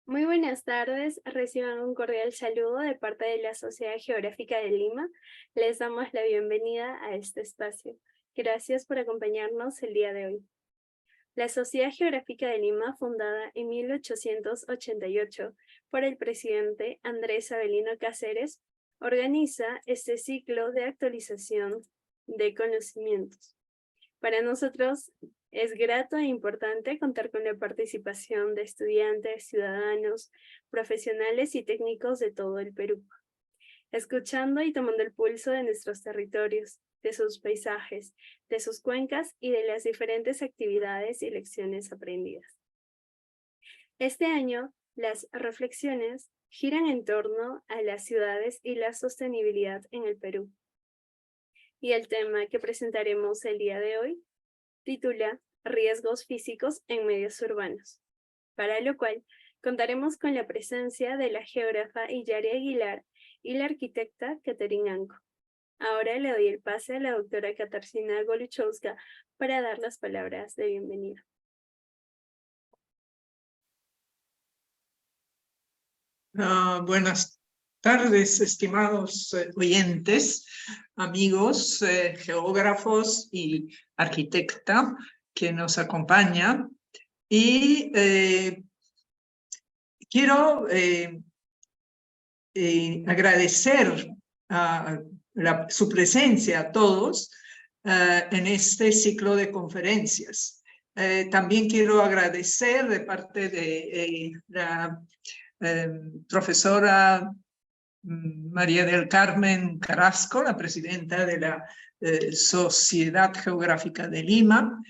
Muy buenas tardes, reciban un cordial saludo de parte de la Sociedad Geográfica de Lima. Les damos la bienvenida a este espacio. Gracias por acompañarnos el día de hoy. La Sociedad Geográfica de Lima, fundada en 1888 por el presidente Andrés Avelino Cáceres, organiza este ciclo de actualización de conocimientos. Para nosotros es grato e importante contar con la participación de estudiantes, ciudadanos, profesionales y técnicos de todo el Perú, escuchando y tomando el pulso de nuestros territorios, de sus paisajes, de sus cuencas y de las diferentes actividades y lecciones aprendidas. Este año, las reflexiones giran en torno a las ciudades y la sostenibilidad en el Perú. Y el tema que presentaremos el día de hoy titula Riesgos físicos en medios urbanos, para lo cual contaremos con la presencia de la geógrafa Yari Aguilar y la arquitecta Catherine Anco. Ahora le doy el pase a la doctora Katarzyna Goluchowska para dar las palabras de bienvenida. Buenas tardes, estimados oyentes, amigos, geógrafos y arquitecta que nos acompaña. Y quiero agradecer su presencia a todos en este ciclo de conferencias. También quiero agradecer de parte de la profesora María del Carmen Carrasco, la presidenta de la Sociedad Geográfica de Lima,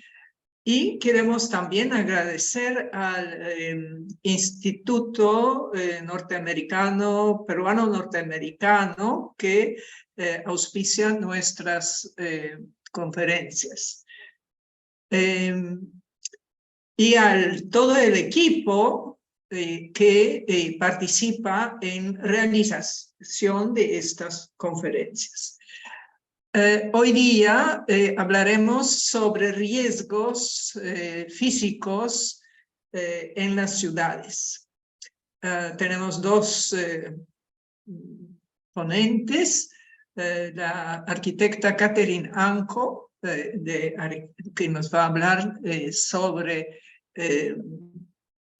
y queremos también agradecer al Instituto Peruano-Norteamericano que auspicia nuestras conferencias. Y al todo el equipo que participa en realización de estas conferencias. Hoy día hablaremos sobre riesgos físicos en las ciudades. Tenemos dos ponentes, la arquitecta Catherine Anco, que nos va a hablar sobre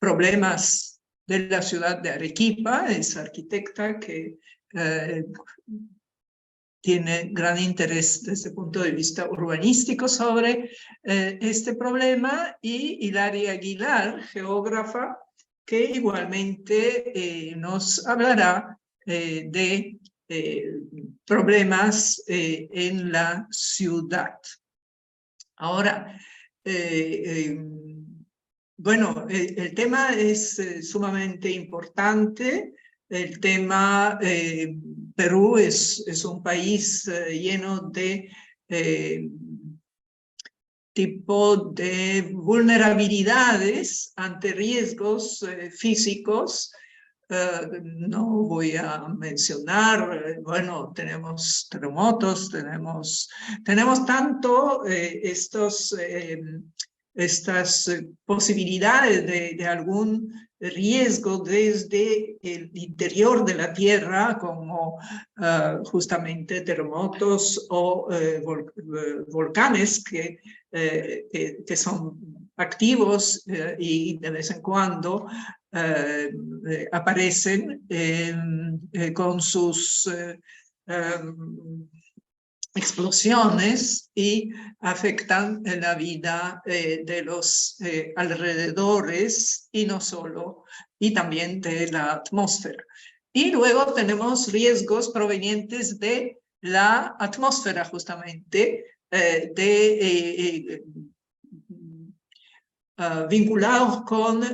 problemas de la ciudad de Arequipa. Es arquitecta que tiene gran interés desde el punto de vista urbanístico sobre este problema, y Hilary Aguilar, geógrafa, que igualmente nos hablará de problemas en la ciudad. Ahora, bueno, el tema es sumamente importante. El tema, Perú es un país lleno de tipo de vulnerabilidades ante riesgos físicos. No voy a mencionar, bueno, tenemos terremotos, tenemos tanto estas posibilidades de algún riesgo desde el interior de la Tierra, como justamente terremotos o volcanes que son activos y de vez en cuando aparecen con sus explosiones y afectan la vida de los alrededores, y no solo, y también de la atmósfera. Y luego tenemos riesgos provenientes de la atmósfera, justamente, vinculados con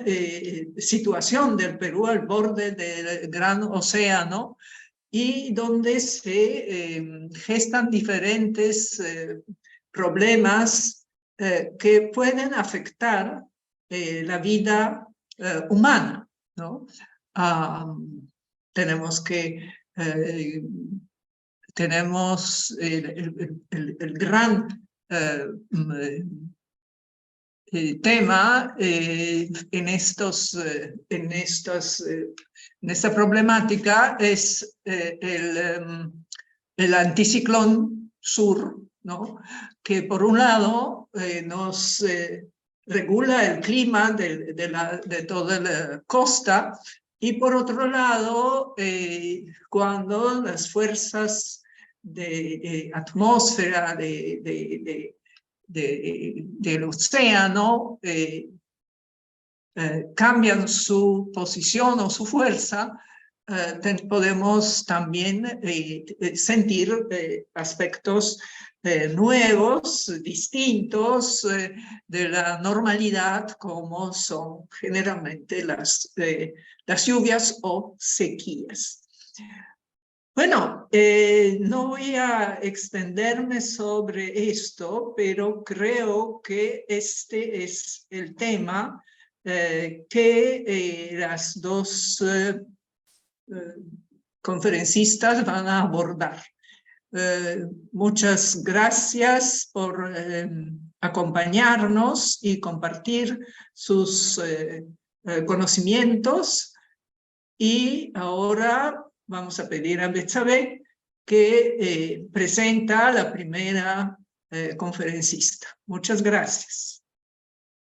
situación del Perú al borde del gran océano, y donde se gestan diferentes problemas que pueden afectar la vida humana, ¿no? Tenemos el gran tema en esta problemática es el anticiclón sur, ¿no? Que por un lado nos regula el clima de toda la costa, y por otro lado, cuando las fuerzas de atmósfera del océano cambian su posición o su fuerza, podemos también sentir aspectos nuevos, distintos de la normalidad, como son generalmente las lluvias o sequías. Bueno, no voy a extenderme sobre esto, pero creo que este es el tema que las dos conferencistas van a abordar. Muchas gracias por acompañarnos y compartir sus conocimientos. Y ahora vamos a pedir a Betsabe que presenta a la primera conferencista. Muchas gracias.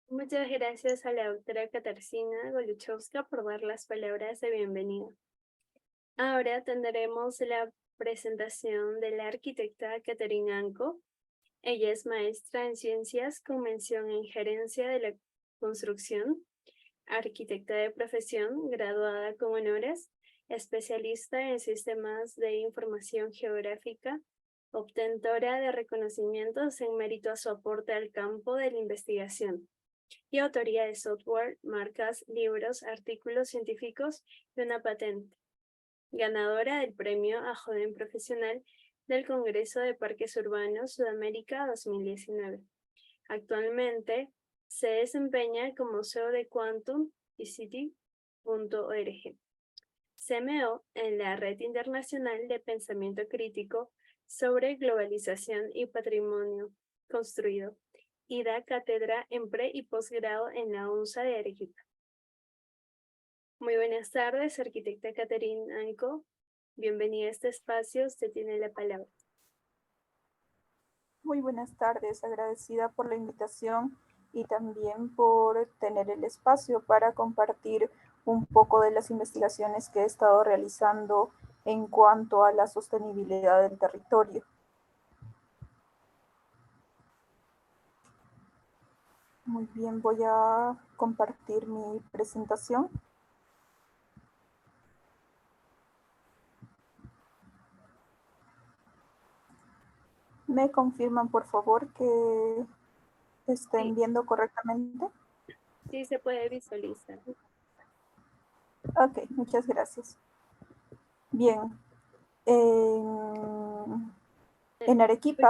Muchas gracias a la doctora Katarzyna Goluchowska por dar las palabras de bienvenida. Ahora tendremos la presentación de la arquitecta Katerina Anko. Ella es maestra en ciencias con mención en gerencia de la construcción, arquitecta de profesión, graduada con honores, especialista en sistemas de información geográfica, obtentora de reconocimientos en mérito a su aporte al campo de la investigación y autoría de software, marcas, libros, artículos científicos y una patente. Ganadora del premio a Joven Profesional del Congreso de Parques Urbanos Sudamérica 2019. Actualmente se desempeña como CEO de Quantum y City.org. CMO en la Red Internacional de Pensamiento Crítico sobre Globalización y Patrimonio Construido, y da cátedra en pre- y posgrado en la UNSA de Arequipa. Muy buenas tardes, arquitecta Katerina Anko. Bienvenida a este espacio, usted tiene la palabra. Muy buenas tardes, agradecida por la invitación y también por tener el espacio para compartir un poco de las investigaciones que he estado realizando en cuanto a la sostenibilidad del territorio. Muy bien, voy a compartir mi presentación. ¿Me confirman, por favor, que estén viendo correctamente? Sí, se puede visualizar. Ok, muchas gracias. Bien. En Arequipa.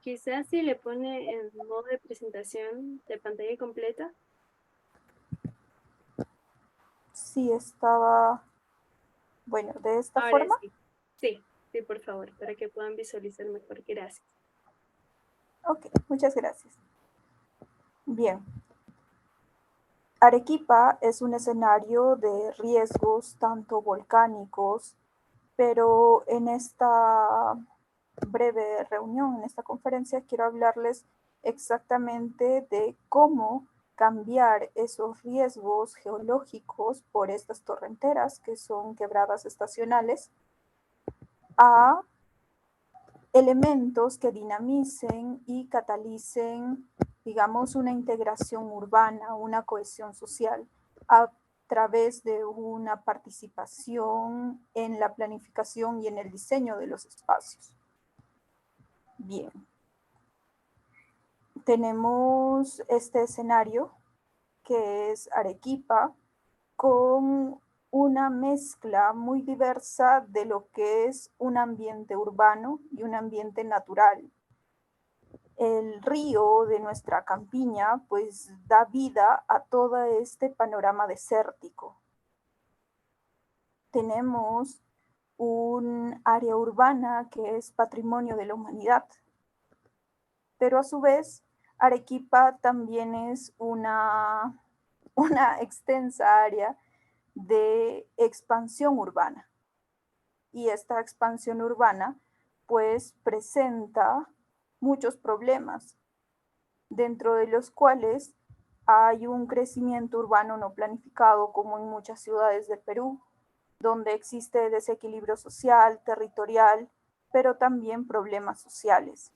Quizás si le pone en modo de presentación de pantalla completa. Sí, estaba, bueno, de esta Ahora forma. Sí, por favor, para que puedan visualizar mejor. Gracias. Ok, muchas gracias. Bien. Arequipa es un escenario de riesgos tanto volcánicos, pero en esta breve reunión, en esta conferencia, quiero hablarles exactamente de cómo cambiar esos riesgos geológicos por estas torrenteras, que son quebradas estacionales, a elementos que dinamicen y catalicen, digamos, una integración urbana, una cohesión social, a través de una participación en la planificación y en el diseño de los espacios. Bien. Tenemos este escenario que es Arequipa con una mezcla muy diversa de lo que es un ambiente urbano y un ambiente natural. El río de nuestra campiña pues da vida a todo este panorama desértico. Tenemos un área urbana que es patrimonio de la humanidad, pero a su vez Arequipa también es una extensa área de expansión urbana. Y esta expansión urbana pues presenta muchos problemas, dentro de los cuales hay un crecimiento urbano no planificado, como en muchas ciudades del Perú, donde existe desequilibrio social, territorial, pero también problemas sociales.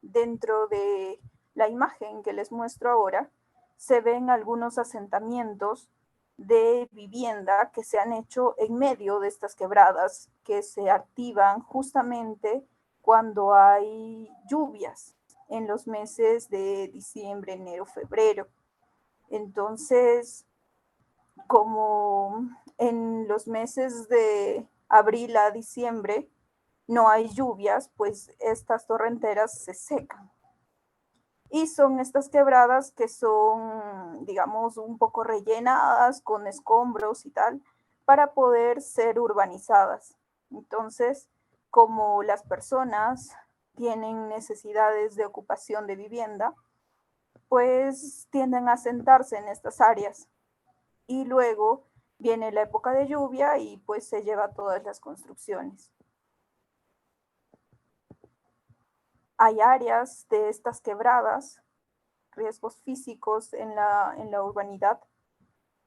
Dentro de la imagen que les muestro ahora, se ven algunos asentamientos de vivienda que se han hecho en medio de estas quebradas, que se activan justamente cuando hay lluvias en los meses de diciembre, enero, febrero. Entonces, como en los meses de abril a diciembre no hay lluvias, pues estas torrenteras se secan. Y son estas quebradas que son, digamos, un poco rellenadas con escombros y tal, para poder ser urbanizadas. Entonces, como las personas tienen necesidades de ocupación de vivienda, pues tienden a sentarse en estas áreas. Y luego viene la época de lluvia y pues se lleva todas las construcciones. Hay áreas de estas quebradas, riesgos físicos en la urbanidad,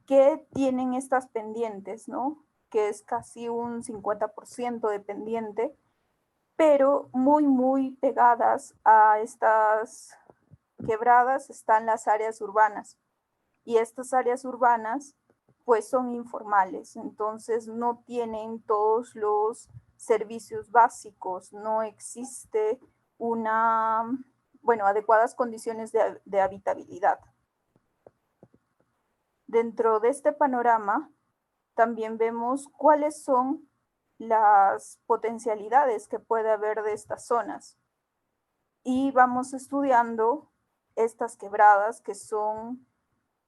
que tienen estas pendientes, ¿no? Que es casi un 50% de pendiente, pero muy, muy pegadas a estas quebradas están las áreas urbanas. Y estas áreas urbanas pues son informales, entonces no tienen todos los servicios básicos, no existe adecuadas condiciones de habitabilidad. Dentro de este panorama también vemos cuáles son las potencialidades que puede haber de estas zonas. Y vamos estudiando estas quebradas que son,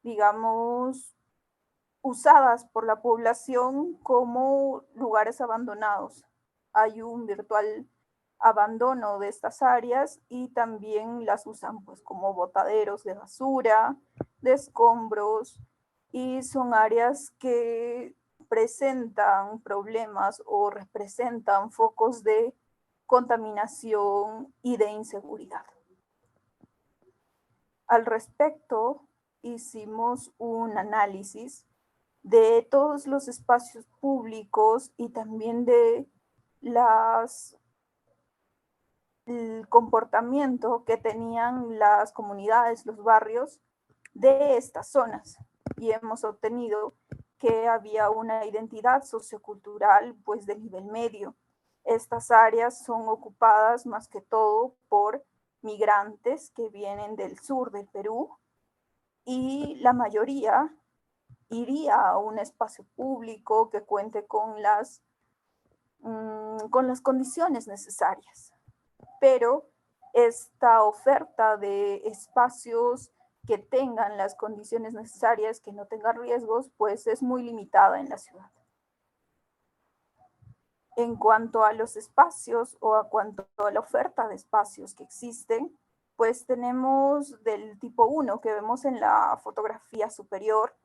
digamos, usadas por la población como lugares abandonados. Hay un virtual abandono de estas áreas y también las usan pues como botaderos de basura, de escombros, y son áreas que presentan problemas o representan focos de contaminación y de inseguridad. Al respecto, hicimos un análisis de todos los espacios públicos y también de el comportamiento que tenían las comunidades, los barrios de estas zonas. Y hemos obtenido que había una identidad sociocultural pues de nivel medio. Estas áreas son ocupadas más que todo por migrantes que vienen del sur del Perú, y la mayoría iría a un espacio público que cuente con las condiciones necesarias. Pero esta oferta de espacios que tengan las condiciones necesarias, que no tengan riesgos, pues es muy limitada en la ciudad. En cuanto a los espacios o a cuanto a la oferta de espacios que existen, pues tenemos del tipo 1 que vemos en la fotografía superior,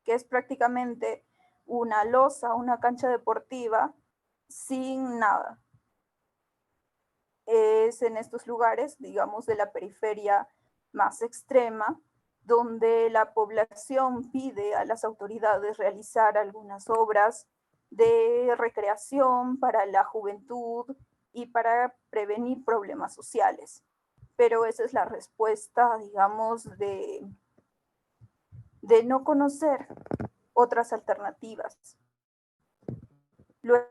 que es prácticamente una losa, una cancha deportiva sin nada. Es en estos lugares, digamos, de la periferia más extrema, donde la población pide a las autoridades realizar algunas obras de recreación para la juventud y para prevenir problemas sociales. Pero esa es la respuesta, digamos, de no conocer otras alternativas. Luego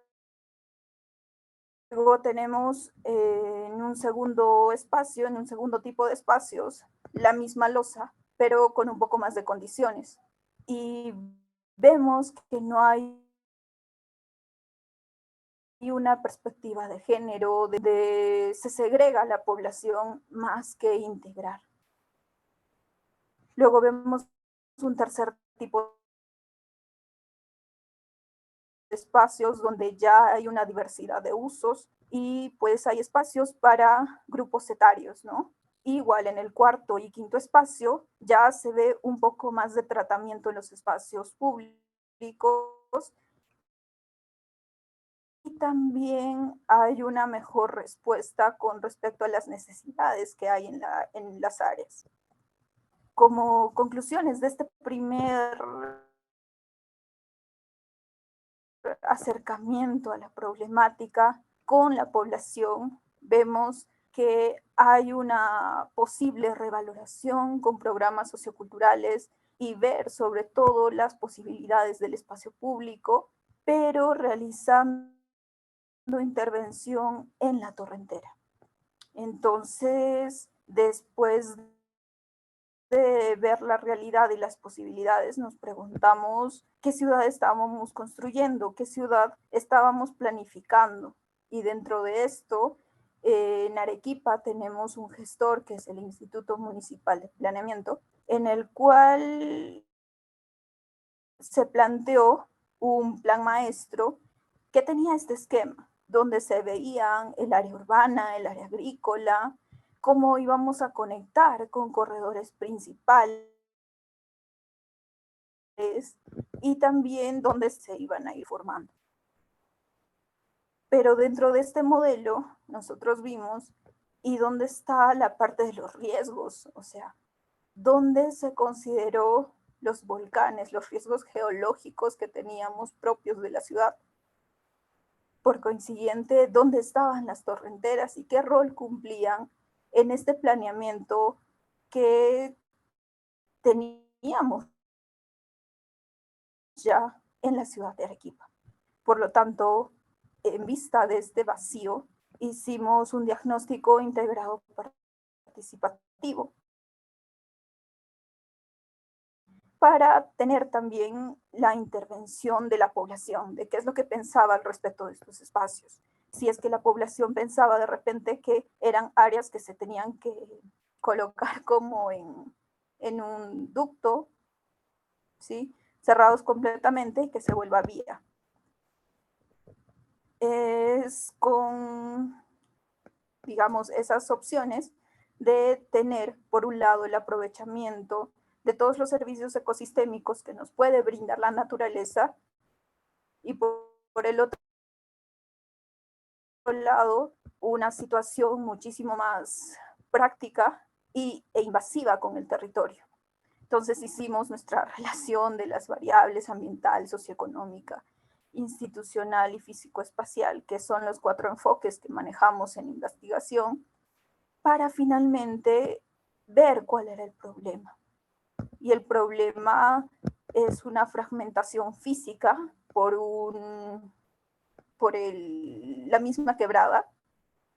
tenemos en un segundo espacio, en un segundo tipo de espacios, la misma losa, pero con un poco más de condiciones. Y vemos que no hay una perspectiva de género, se segrega la población más que integrar. Luego vemos un tercer tipo de espacios donde ya hay una diversidad de usos y pues hay espacios para grupos etarios, ¿no? Igual en el cuarto y quinto espacio ya se ve un poco más de tratamiento en los espacios públicos y también hay una mejor respuesta con respecto a las necesidades que hay en las áreas. Como conclusiones de este primer acercamiento a la problemática con la población, vemos que hay una posible revaloración con programas socioculturales y ver sobre todo las posibilidades del espacio público, pero realizando intervención en la torrentera. Entonces, después de ver la realidad y las posibilidades, nos preguntamos qué ciudad estábamos construyendo, qué ciudad estábamos planificando. Y dentro de esto, en Arequipa tenemos un gestor que es el Instituto Municipal de Planeamiento, en el cual se planteó un plan maestro que tenía este esquema, donde se veían el área urbana, el área agrícola, cómo íbamos a conectar con corredores principales y también dónde se iban a ir formando. Pero dentro de este modelo, nosotros vimos, ¿y dónde está la parte de los riesgos? O sea, ¿dónde se consideró los volcanes, los riesgos geológicos que teníamos propios de la ciudad? Por consiguiente, ¿dónde estaban las torrenteras y qué rol cumplían en este planeamiento que teníamos ya en la ciudad de Arequipa? Por lo tanto, en vista de este vacío, hicimos un diagnóstico integrado participativo para tener también la intervención de la población, de qué es lo que pensaba al respecto de estos espacios. Si es que la población pensaba de repente que eran áreas que se tenían que colocar como en un ducto, ¿sí? Cerrados completamente y que se vuelva vía. Es con, digamos, esas opciones de tener, por un lado, el aprovechamiento de todos los servicios ecosistémicos que nos puede brindar la naturaleza y por el otro lado, una situación muchísimo más práctica e invasiva con el territorio. Entonces hicimos nuestra relación de las variables ambiental, socioeconómica, institucional y físico-espacial, que son los 4 enfoques que manejamos en investigación, para finalmente ver cuál era el problema. Y el problema es una fragmentación física por la misma quebrada,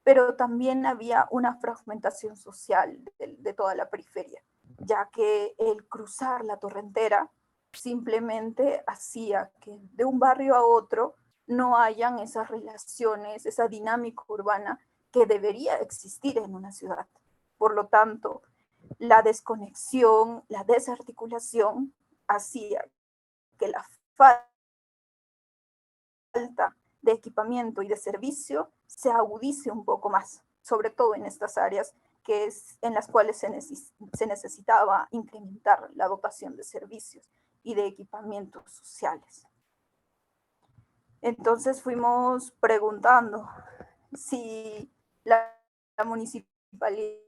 pero también había una fragmentación social de toda la periferia, ya que el cruzar la torrentera simplemente hacía que de un barrio a otro no hayan esas relaciones, esa dinámica urbana que debería existir en una ciudad. Por lo tanto, la desconexión, la desarticulación hacía que la falta de equipamiento y de servicio se agudice un poco más, sobre todo en estas áreas en las cuales se necesitaba incrementar la dotación de servicios y de equipamientos sociales. Entonces fuimos preguntando si la municipalidad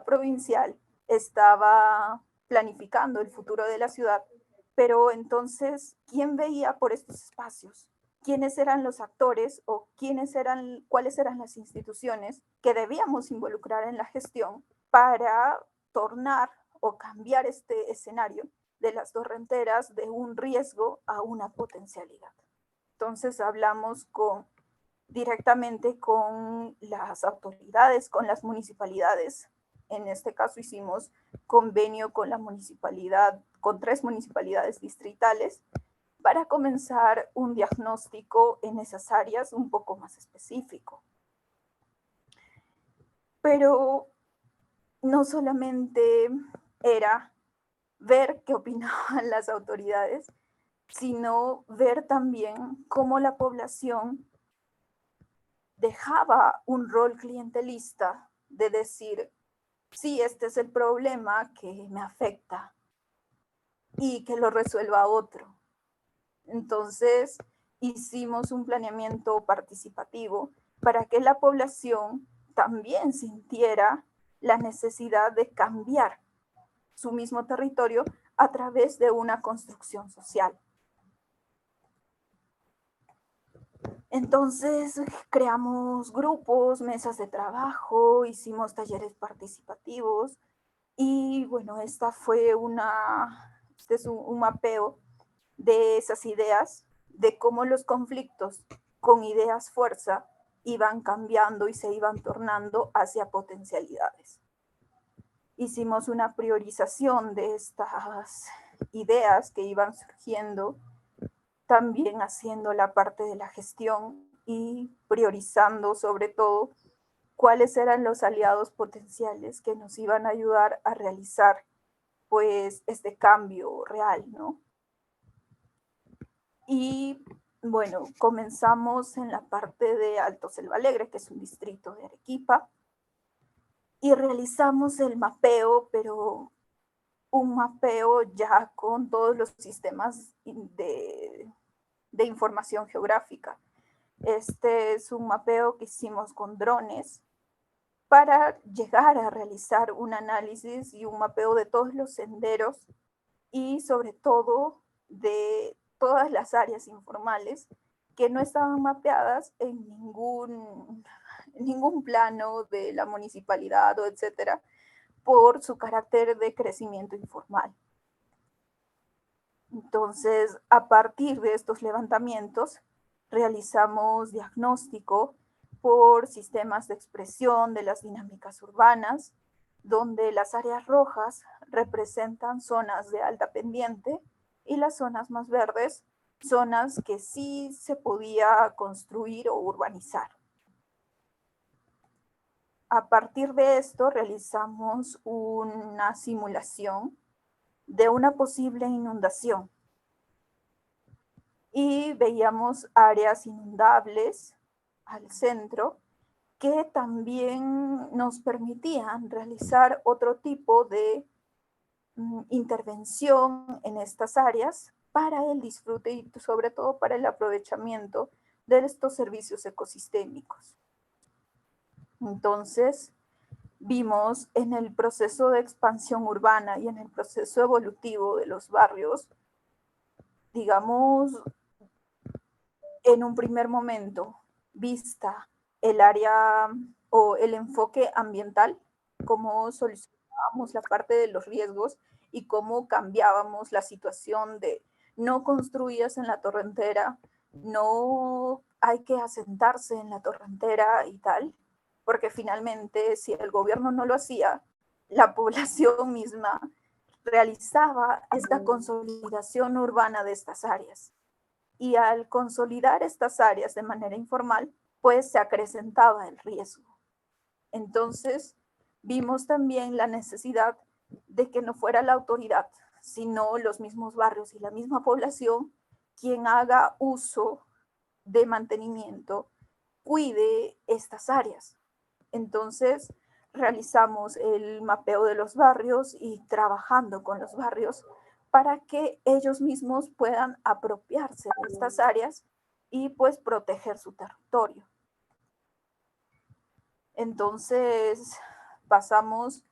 provincial estaba planificando el futuro de la ciudad, pero entonces, ¿quién veía por estos espacios? ¿Quiénes eran los actores o cuáles eran las instituciones que debíamos involucrar en la gestión para tornar o cambiar este escenario de las torrenteras de un riesgo a una potencialidad? Entonces hablamos directamente con las autoridades, con las municipalidades. En este caso hicimos convenio con la municipalidad, con 3 municipalidades distritales, para comenzar un diagnóstico en esas áreas un poco más específico. Pero no solamente era ver qué opinaban las autoridades, sino ver también cómo la población dejaba un rol clientelista de decir, sí, este es el problema que me afecta y que lo resuelva otro. Entonces, hicimos un planeamiento participativo para que la población también sintiera la necesidad de cambiar su mismo territorio a través de una construcción social. Entonces, creamos grupos, mesas de trabajo, hicimos talleres participativos y bueno, este es un mapeo de esas ideas, de cómo los conflictos con ideas fuerza iban cambiando y se iban tornando hacia potencialidades. Hicimos una priorización de estas ideas que iban surgiendo, también haciendo la parte de la gestión y priorizando sobre todo cuáles eran los aliados potenciales que nos iban a ayudar a realizar pues este cambio real, ¿no? Y bueno, comenzamos en la parte de Alto Selva Alegre, que es un distrito de Arequipa, y realizamos el mapeo, pero un mapeo ya con todos los sistemas de información geográfica. Este es un mapeo que hicimos con drones para llegar a realizar un análisis y un mapeo de todos los senderos y sobre todo de todas las áreas informales que no estaban mapeadas en ningún plano de la municipalidad o etcétera, por su carácter de crecimiento informal. Entonces, a partir de estos levantamientos, realizamos diagnóstico por sistemas de expresión de las dinámicas urbanas, donde las áreas rojas representan zonas de alta pendiente y las zonas más verdes, zonas que sí se podía construir o urbanizar. A partir de esto realizamos una simulación de una posible inundación y veíamos áreas inundables al centro que también nos permitían realizar otro tipo de intervención en estas áreas para el disfrute y sobre todo para el aprovechamiento de estos servicios ecosistémicos. Entonces, vimos en el proceso de expansión urbana y en el proceso evolutivo de los barrios, digamos, en un primer momento, vista el área o el enfoque ambiental, cómo solucionábamos la parte de los riesgos y cómo cambiábamos la situación de no construías en la torrentera, no hay que asentarse en la torrentera y tal, porque finalmente si el gobierno no lo hacía, la población misma realizaba esta consolidación urbana de estas áreas. Y al consolidar estas áreas de manera informal, pues se acrecentaba el riesgo. Entonces, vimos también la necesidad de que no fuera la autoridad, sino los mismos barrios y la misma población quien haga uso de mantenimiento, cuide estas áreas. Entonces, realizamos el mapeo de los barrios y trabajando con los barrios para que ellos mismos puedan apropiarse de estas áreas y pues proteger su territorio. Entonces pasamos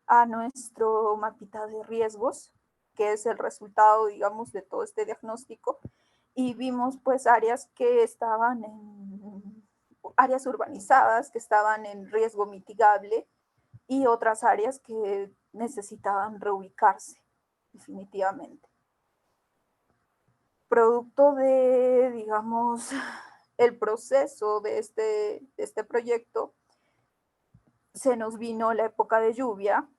a nuestro mapita de riesgos, que es el resultado, digamos, de todo este diagnóstico, y vimos pues áreas que estaban en áreas urbanizadas, que estaban en riesgo mitigable, y otras áreas que necesitaban reubicarse definitivamente. Producto de, digamos, el proceso de este proyecto, se nos vino la época de lluvia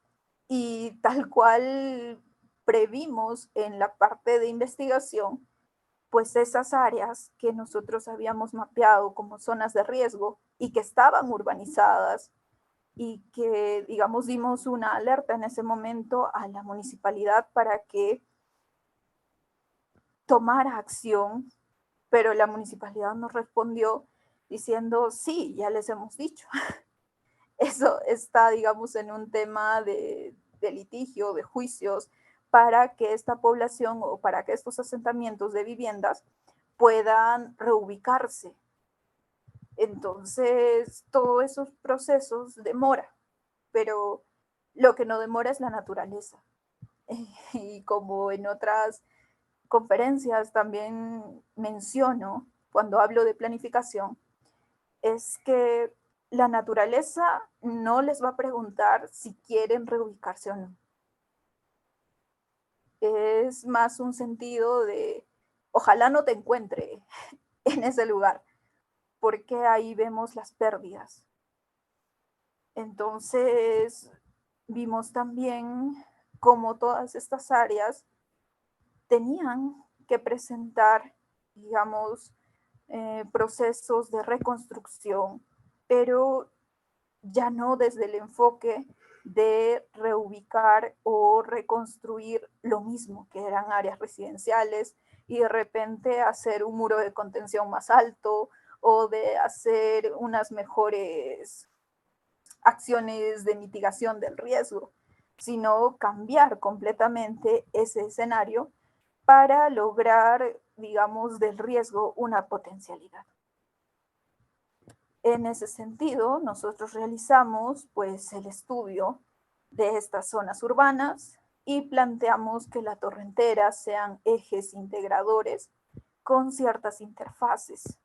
y tal cual previmos en la parte de investigación, pues esas áreas que nosotros habíamos mapeado como zonas de riesgo y que estaban urbanizadas y que, digamos, dimos una alerta en ese momento a la municipalidad para que tomara acción, pero la municipalidad nos respondió diciendo, sí, ya les hemos dicho. eso está, digamos, en un tema de litigio, de juicios, para que esta población o para que estos asentamientos de viviendas puedan reubicarse. Entonces, todos esos procesos demora, pero lo que no demora es la naturaleza. Y como en otras conferencias también menciono, cuando hablo de planificación, es que la naturaleza no les va a preguntar si quieren reubicarse o no. Es más un sentido de, ojalá no te encuentre en ese lugar, porque ahí vemos las pérdidas. Entonces, vimos también cómo todas estas áreas tenían que presentar, digamos, procesos de reconstrucción, pero ya no desde el enfoque de reubicar o reconstruir lo mismo, que eran áreas residenciales, y de repente hacer un muro de contención más alto o de hacer unas mejores acciones de mitigación del riesgo, sino cambiar completamente ese escenario para lograr, digamos, del riesgo una potencialidad. En ese sentido, nosotros realizamos pues el estudio de estas zonas urbanas y planteamos que las torrenteras sean ejes integradores con ciertas interfaces.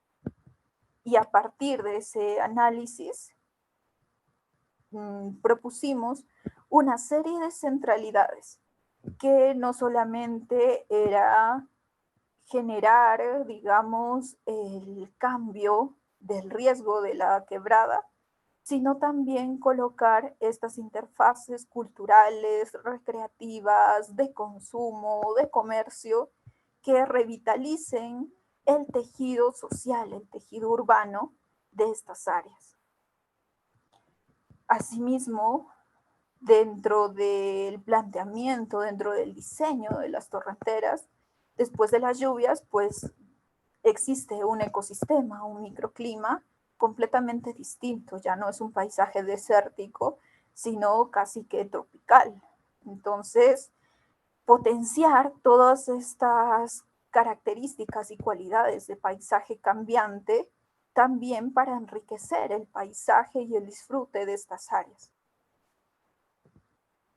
Y a partir de ese análisis, propusimos una serie de centralidades que no solamente era generar, digamos, el cambio del riesgo de la quebrada, sino también colocar estas interfaces culturales, recreativas, de consumo, de comercio, que revitalicen el tejido social, el tejido urbano de estas áreas. Asimismo, dentro del planteamiento, dentro del diseño de las torrenteras, después de las lluvias, pues existe un ecosistema, un microclima completamente distinto, ya no es un paisaje desértico, sino casi que tropical. Entonces, potenciar todas estas características y cualidades de paisaje cambiante también para enriquecer el paisaje y el disfrute de estas áreas.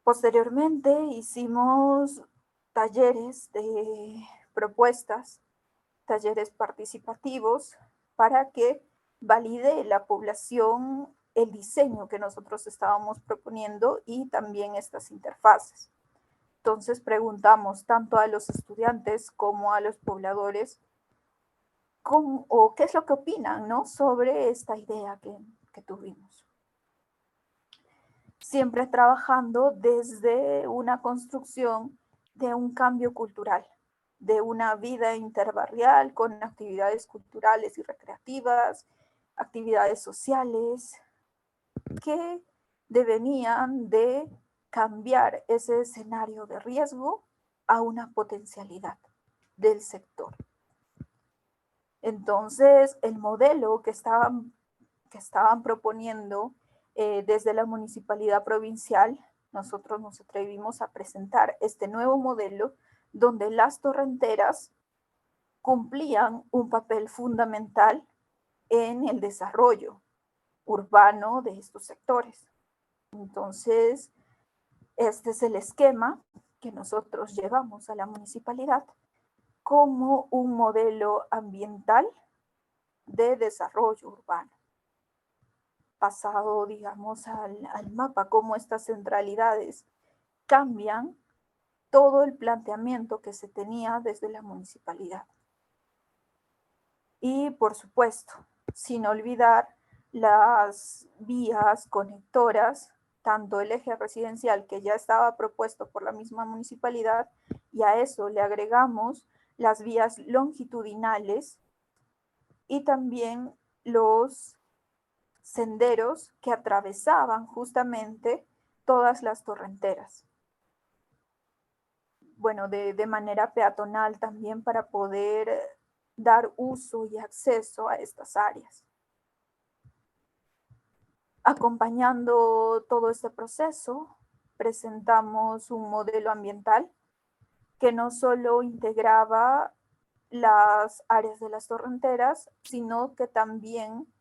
Posteriormente hicimos talleres de propuestas, talleres participativos, para que valide la población el diseño que nosotros estábamos proponiendo y también estas interfaces. Entonces preguntamos tanto a los estudiantes como a los pobladores o qué es lo que opinan, ¿no?, sobre esta idea que tuvimos. Siempre trabajando desde una construcción de un cambio cultural, de una vida interbarrial con actividades culturales y recreativas, actividades sociales, que devenían de cambiar ese escenario de riesgo a una potencialidad del sector. Entonces, el modelo que estaban proponiendo desde la municipalidad provincial, nosotros nos atrevimos a presentar este nuevo modelo donde las torrenteras cumplían un papel fundamental en el desarrollo urbano de estos sectores. Entonces, este es el esquema que nosotros llevamos a la municipalidad como un modelo ambiental de desarrollo urbano. Pasado, digamos, al mapa, cómo estas centralidades cambian todo el planteamiento que se tenía desde la municipalidad. Y, por supuesto, sin olvidar las vías conectoras, tanto el eje residencial que ya estaba propuesto por la misma municipalidad, y a eso le agregamos las vías longitudinales y también los senderos que atravesaban justamente todas las torrenteras. Bueno, de manera peatonal también para poder dar uso y acceso a estas áreas. Acompañando todo este proceso, presentamos un modelo ambiental que no solo integraba las áreas de las torrenteras, sino que también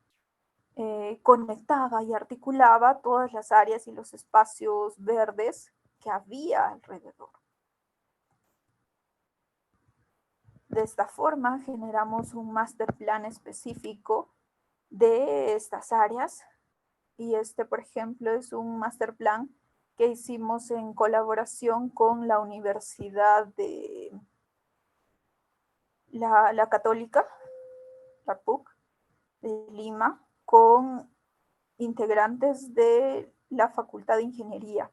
conectaba y articulaba todas las áreas y los espacios verdes que había alrededor. De esta forma generamos un master plan específico de estas áreas y por ejemplo, es un master plan que hicimos en colaboración con la Universidad de la Católica, la PUC de Lima, con integrantes de la Facultad de Ingeniería.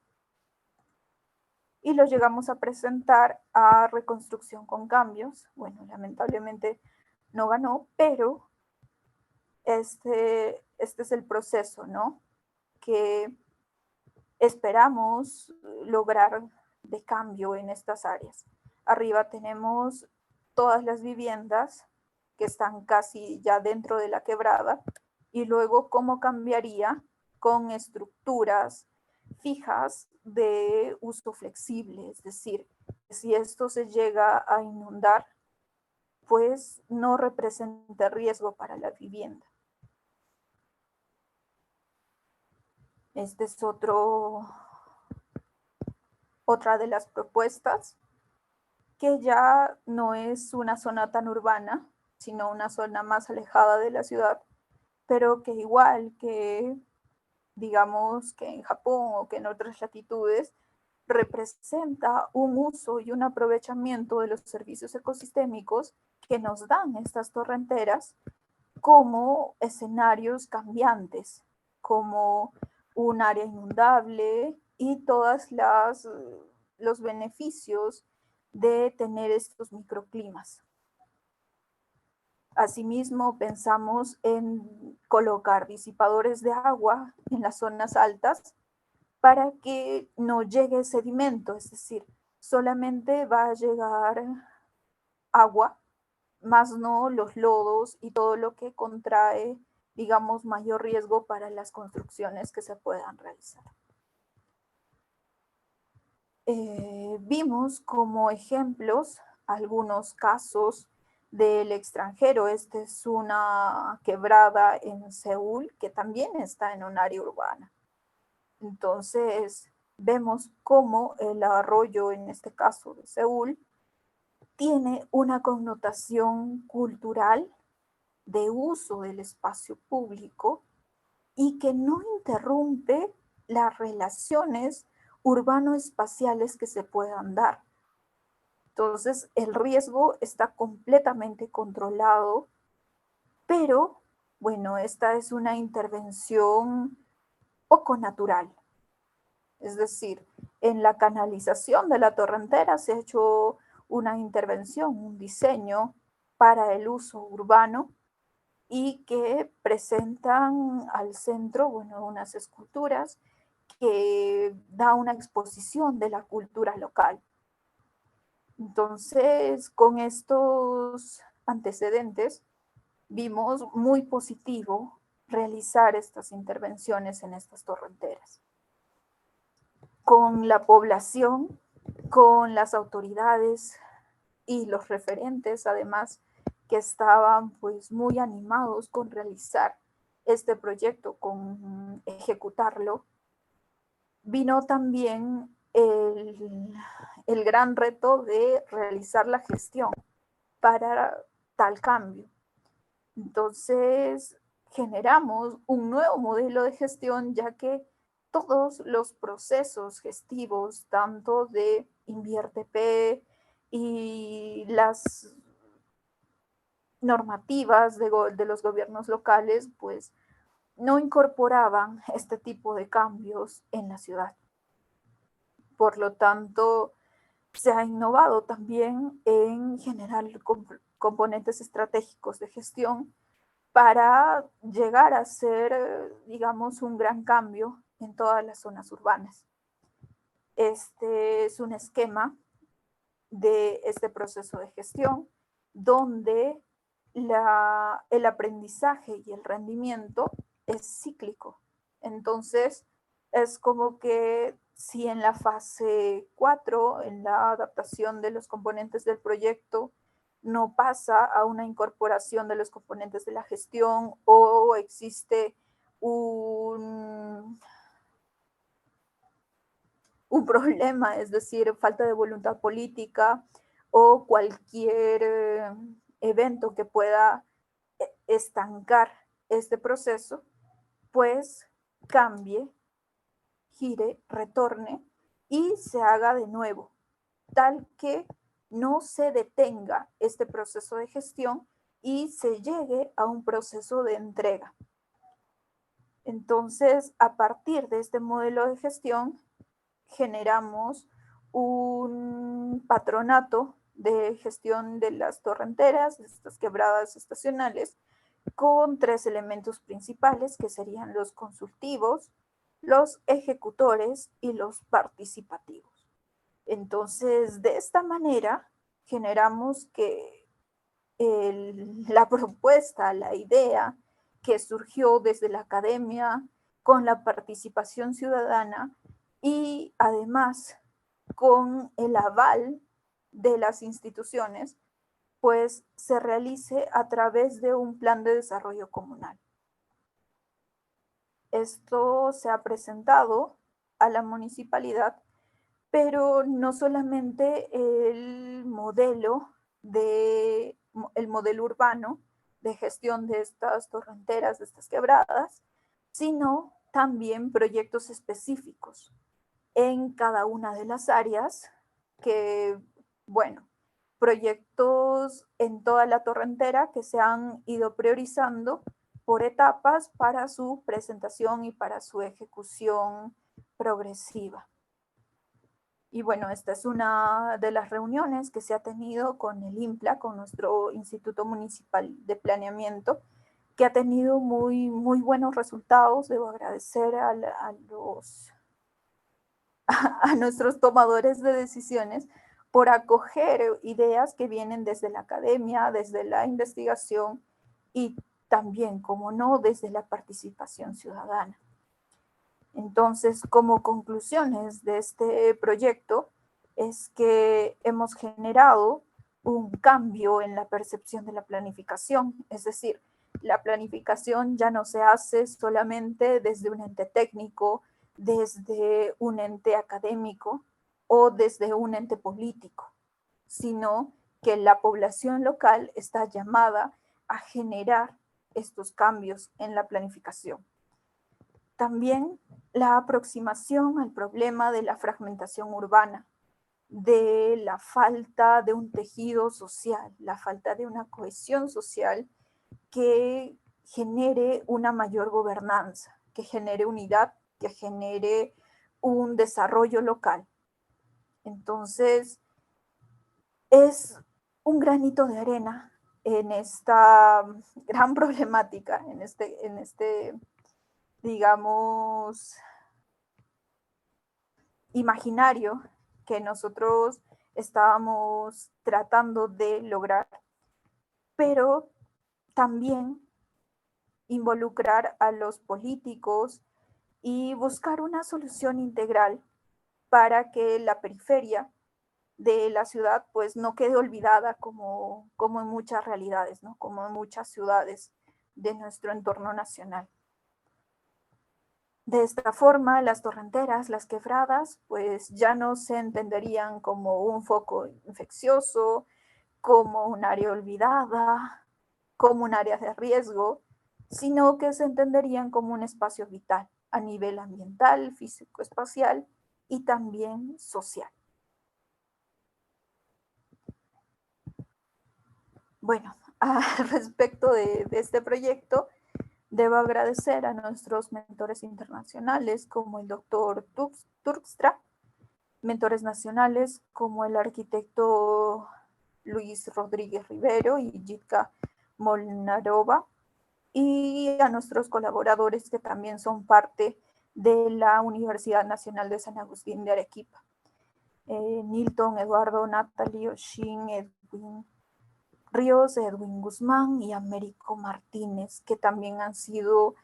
Y lo llegamos a presentar a Reconstrucción con Cambios. Bueno, lamentablemente no ganó, pero este es el proceso, ¿no? Que esperamos lograr de cambio en estas áreas. Arriba tenemos todas las viviendas que están casi ya dentro de la quebrada y luego cómo cambiaría con estructuras fijas de uso flexible, es decir, si esto se llega a inundar, pues no representa riesgo para la vivienda. Este es otra de las propuestas, que ya no es una zona tan urbana, sino una zona más alejada de la ciudad, pero que igual que, digamos, que en Japón o que en otras latitudes, representa un uso y un aprovechamiento de los servicios ecosistémicos que nos dan estas torrenteras como escenarios cambiantes, como un área inundable y todos los beneficios de tener estos microclimas. Asimismo, pensamos en colocar disipadores de agua en las zonas altas para que no llegue sedimento, es decir, solamente va a llegar agua, más no los lodos y todo lo que contrae, digamos, mayor riesgo para las construcciones que se puedan realizar. Vimos como ejemplos algunos casos del extranjero. Esta es una quebrada en Seúl que también está en un área urbana. Entonces, vemos cómo el arroyo, en este caso de Seúl, tiene una connotación cultural de uso del espacio público y que no interrumpe las relaciones urbano-espaciales que se puedan dar. Entonces, el riesgo está completamente controlado, pero, bueno, esta es una intervención poco natural. Es decir, en la canalización de la torrentera se ha hecho una intervención, un diseño para el uso urbano y que presentan al centro, bueno, unas esculturas que da una exposición de la cultura local. Entonces, con estos antecedentes, vimos muy positivo realizar estas intervenciones en estas torrenteras. Con la población, con las autoridades y los referentes, además, que estaban pues muy animados con realizar este proyecto, con ejecutarlo, vino también el gran reto de realizar la gestión para tal cambio. Entonces, generamos un nuevo modelo de gestión, ya que todos los procesos gestivos, tanto de InvierTP y las normativas de los gobiernos locales, pues no incorporaban este tipo de cambios en la ciudad. Por lo tanto, se ha innovado también en generar componentes estratégicos de gestión para llegar a ser, digamos, un gran cambio en todas las zonas urbanas. Este es un esquema de este proceso de gestión donde el aprendizaje y el rendimiento es cíclico. Entonces, es como que si en la fase 4, en la adaptación de los componentes del proyecto, no pasa a una incorporación de los componentes de la gestión o existe un problema, es decir, falta de voluntad política o cualquier evento que pueda estancar este proceso, pues cambie, gire, retorne y se haga de nuevo, tal que no se detenga este proceso de gestión y se llegue a un proceso de entrega. Entonces, a partir de este modelo de gestión, generamos un patronato de gestión de las torrenteras, de estas quebradas estacionales, con 3 elementos principales que serían los consultivos, los ejecutores y los participativos. Entonces, de esta manera, generamos que la propuesta, la idea que surgió desde la academia con la participación ciudadana y además con el aval de las instituciones, pues se realice a través de un plan de desarrollo comunal. Esto se ha presentado a la municipalidad, pero no solamente el modelo urbano de gestión de estas torrenteras, de estas quebradas, sino también proyectos específicos en cada una de las áreas que, bueno, proyectos en toda la torrentera que se han ido priorizando por etapas para su presentación y para su ejecución progresiva. Y bueno, esta es una de las reuniones que se ha tenido con el INPLA, con nuestro Instituto Municipal de Planeamiento, que ha tenido muy buenos resultados. Debo agradecer a nuestros tomadores de decisiones por acoger ideas que vienen desde la academia, desde la investigación y también, como no, desde la participación ciudadana. Entonces, como conclusiones de este proyecto, es que hemos generado un cambio en la percepción de la planificación, es decir, la planificación ya no se hace solamente desde un ente técnico, desde un ente académico o desde un ente político, sino que la población local está llamada a generar estos cambios en la planificación. También la aproximación al problema de la fragmentación urbana, de la falta de un tejido social, la falta de una cohesión social que genere una mayor gobernanza, que genere unidad, que genere un desarrollo local. Entonces, es un granito de arena en esta gran problemática, en este digamos, imaginario que nosotros estábamos tratando de lograr, pero también involucrar a los políticos y buscar una solución integral para que la periferia de la ciudad pues no quede olvidada como en muchas realidades, ¿no? Como en muchas ciudades de nuestro entorno nacional. De esta forma, las torrenteras, las quebradas, pues ya no se entenderían como un foco infeccioso, como un área olvidada, como un área de riesgo, sino que se entenderían como un espacio vital a nivel ambiental, físico-espacial y también social. Bueno, respecto de este proyecto, debo agradecer a nuestros mentores internacionales como el doctor Turkstra, mentores nacionales como el arquitecto Luis Rodríguez Rivero y Jitka Molnarova, y a nuestros colaboradores que también son parte de la Universidad Nacional de San Agustín de Arequipa. Nilton, Eduardo, Natalie, Oshin, Edwin Ríos, Edwin Guzmán y Américo Martínez, que también han sido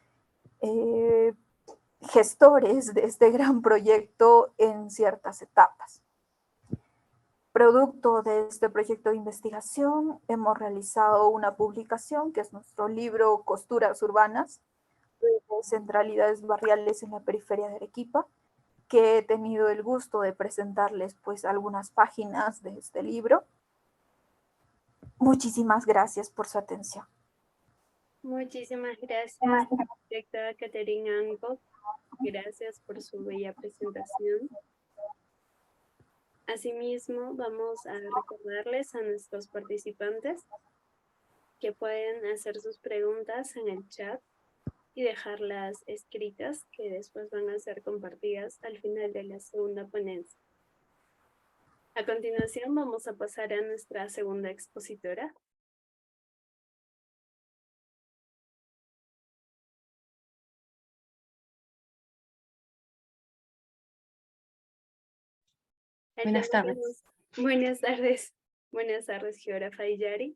gestores de este gran proyecto en ciertas etapas. Producto de este proyecto de investigación, hemos realizado una publicación que es nuestro libro Costuras Urbanas, Centralidades Barriales en la Periferia de Arequipa, que he tenido el gusto de presentarles pues algunas páginas de este libro. Muchísimas gracias por su atención. Muchísimas gracias, directora Caterina Anco. Gracias por su bella presentación. Asimismo, vamos a recordarles a nuestros participantes que pueden hacer sus preguntas en el chat y dejarlas escritas, que después van a ser compartidas al final de la segunda ponencia. A continuación, vamos a pasar a nuestra segunda expositora. Buenas tardes. Buenas tardes. Buenas tardes, geógrafa Iyari.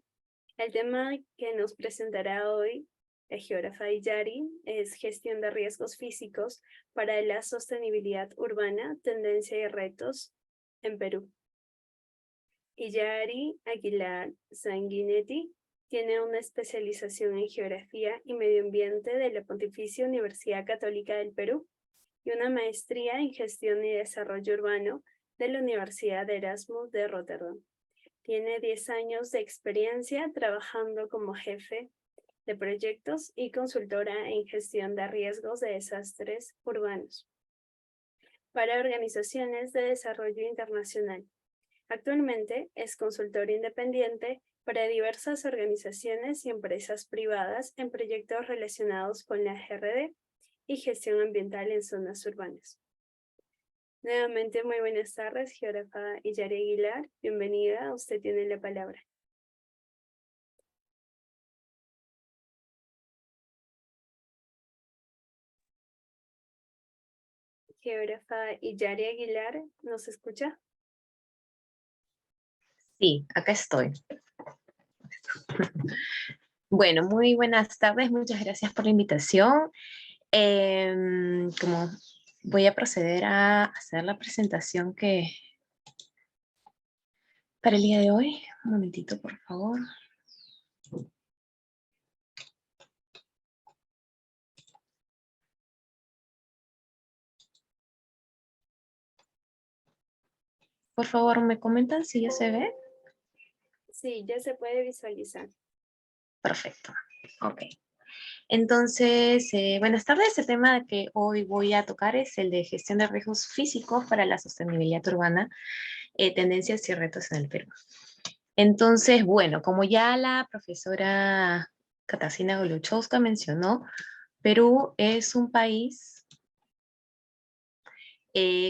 El tema que nos presentará hoy la geógrafa Iyari es gestión de riesgos físicos para la sostenibilidad urbana, tendencia y retos en Perú. Iyari Aguilar Sanguinetti tiene una especialización en geografía y medio ambiente de la Pontificia Universidad Católica del Perú y una maestría en gestión y desarrollo urbano de la Universidad de Erasmus de Rotterdam. Tiene 10 años de experiencia trabajando como jefe de proyectos y consultora en gestión de riesgos de desastres urbanos para organizaciones de desarrollo internacional. Actualmente es consultora independiente para diversas organizaciones y empresas privadas en proyectos relacionados con la GRD y gestión ambiental en zonas urbanas. Nuevamente, muy buenas tardes, geógrafa Iyari Aguilar. Bienvenida, usted tiene la palabra. Geógrafa Iyari Aguilar, ¿nos escucha? Sí, acá estoy. Bueno, muy buenas tardes, muchas gracias por la invitación. Como voy a proceder a hacer la presentación para el día de hoy. Un momentito, por favor. Por favor, ¿me comentan si ya se ve? Sí, ya se puede visualizar. Perfecto, ok. Entonces, buenas tardes. El tema que hoy voy a tocar es el de gestión de riesgos físicos para la sostenibilidad urbana, tendencias y retos en el Perú. Entonces, bueno, como ya la profesora Katarzyna Goluchowska mencionó, Perú es un país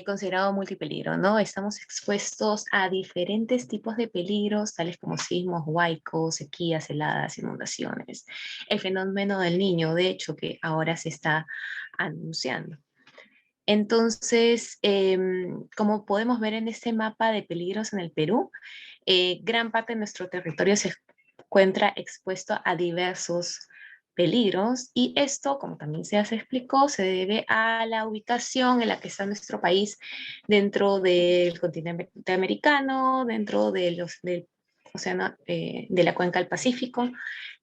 considerado multipeligro, ¿no? Estamos expuestos a diferentes tipos de peligros, tales como sismos, huaicos, sequías, heladas, inundaciones. El fenómeno del Niño, de hecho, que ahora se está anunciando. Entonces, como podemos ver en este mapa de peligros en el Perú, gran parte de nuestro territorio se encuentra expuesto a diversos peligros y esto, como también se explicó, se debe a la ubicación en la que está nuestro país dentro del continente americano, dentro del océano, de la cuenca del Pacífico.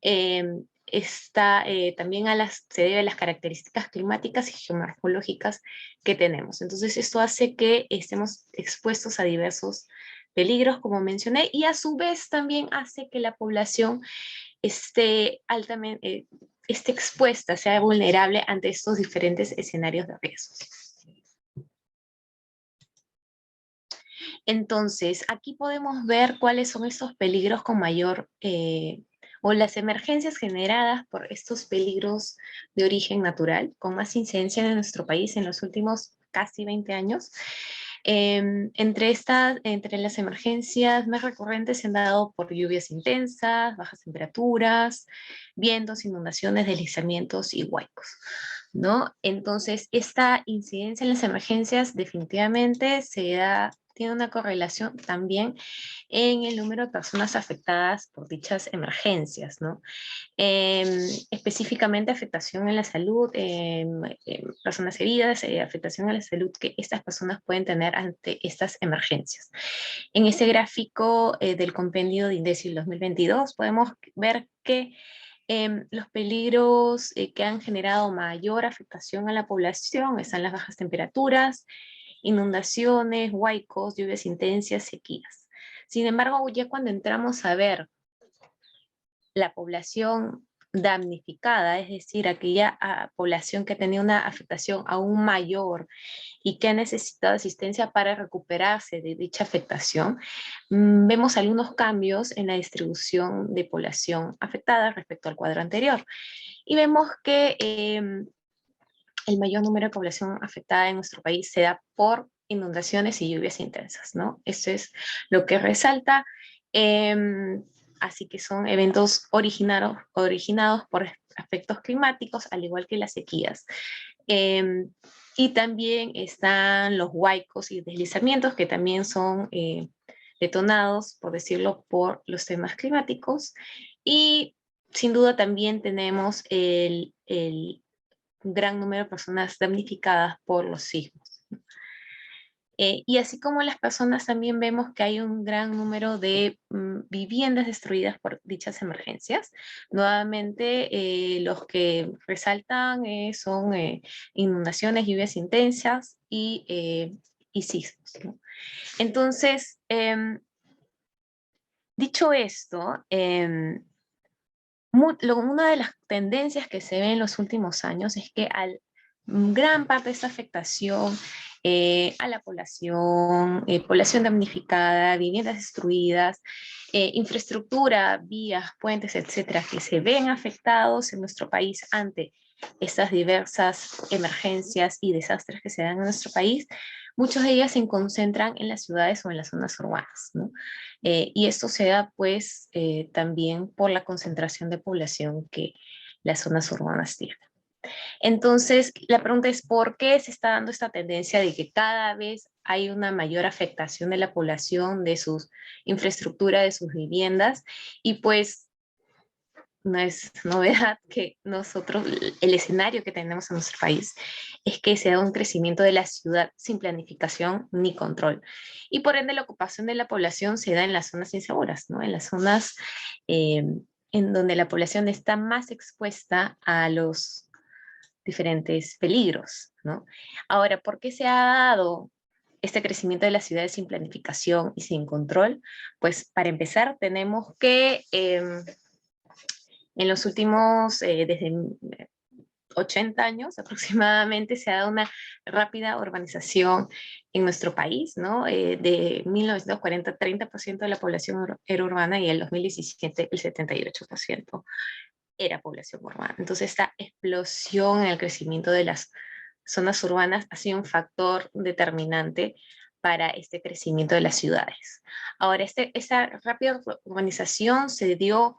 También se debe a las características climáticas y geomorfológicas que tenemos. Entonces esto hace que estemos expuestos a diversos peligros, como mencioné, y a su vez también hace que la población esté expuesta, sea vulnerable ante estos diferentes escenarios de riesgos. Entonces, aquí podemos ver cuáles son estos peligros con mayor, o las emergencias generadas por estos peligros de origen natural, con más incidencia en nuestro país en los últimos casi 20 años. Entre las emergencias más recurrentes se han dado por lluvias intensas, bajas temperaturas, vientos, inundaciones, deslizamientos y huaicos. ¿no? Entonces, esta incidencia en las emergencias definitivamente tiene una correlación también en el número de personas afectadas por dichas emergencias, ¿no? Específicamente afectación en la salud, personas heridas, afectación en la salud que estas personas pueden tener ante estas emergencias. En este gráfico del compendio de INDECI 2022 podemos ver que los peligros que han generado mayor afectación a la población están las bajas temperaturas, inundaciones, huaicos, lluvias intensas, sequías. Sin embargo, ya cuando entramos a ver la población damnificada, es decir, aquella población que tenía una afectación aún mayor y que ha necesitado asistencia para recuperarse de dicha afectación, vemos algunos cambios en la distribución de población afectada respecto al cuadro anterior. Y vemos que el mayor número de población afectada en nuestro país se da por inundaciones y lluvias intensas, ¿no? Eso es lo que resalta. Así que son eventos originados por efectos climáticos, al igual que las sequías. Y también están los huaicos y deslizamientos, que también son detonados, por decirlo, por los temas climáticos. Y sin duda también tenemos el gran número de personas damnificadas por los sismos. Y así como las personas, también vemos que hay un gran número de viviendas destruidas por dichas emergencias. Nuevamente, los que resaltan son inundaciones, lluvias intensas y sismos, ¿no? Entonces, dicho esto, una de las tendencias que se ve en los últimos años es que gran parte de esta afectación a la población damnificada, viviendas destruidas, infraestructura, vías, puentes, etcétera, que se ven afectados en nuestro país ante estas diversas emergencias y desastres que se dan en nuestro país, muchas de ellas se concentran en las ciudades o en las zonas urbanas, ¿no? Y esto se da pues también por la concentración de población que las zonas urbanas tienen. Entonces, la pregunta es, ¿por qué se está dando esta tendencia de que cada vez hay una mayor afectación de la población, de su infraestructura, de sus viviendas? Y pues no es novedad que nosotros, el escenario que tenemos en nuestro país es que se da un crecimiento de la ciudad sin planificación ni control. Y por ende la ocupación de la población se da en las zonas inseguras, ¿no? En las zonas en donde la población está más expuesta a los diferentes peligros, ¿no? Ahora, ¿por qué se ha dado este crecimiento de las ciudades sin planificación y sin control? Pues para empezar tenemos que en los últimos, desde 80 años aproximadamente, se ha dado una rápida urbanización en nuestro país, ¿no? De 1940, 30% de la población era urbana y en el 2017 el 78% era población urbana. Entonces esta explosión en el crecimiento de las zonas urbanas ha sido un factor determinante para este crecimiento de las ciudades. Ahora, esa rápida urbanización se dio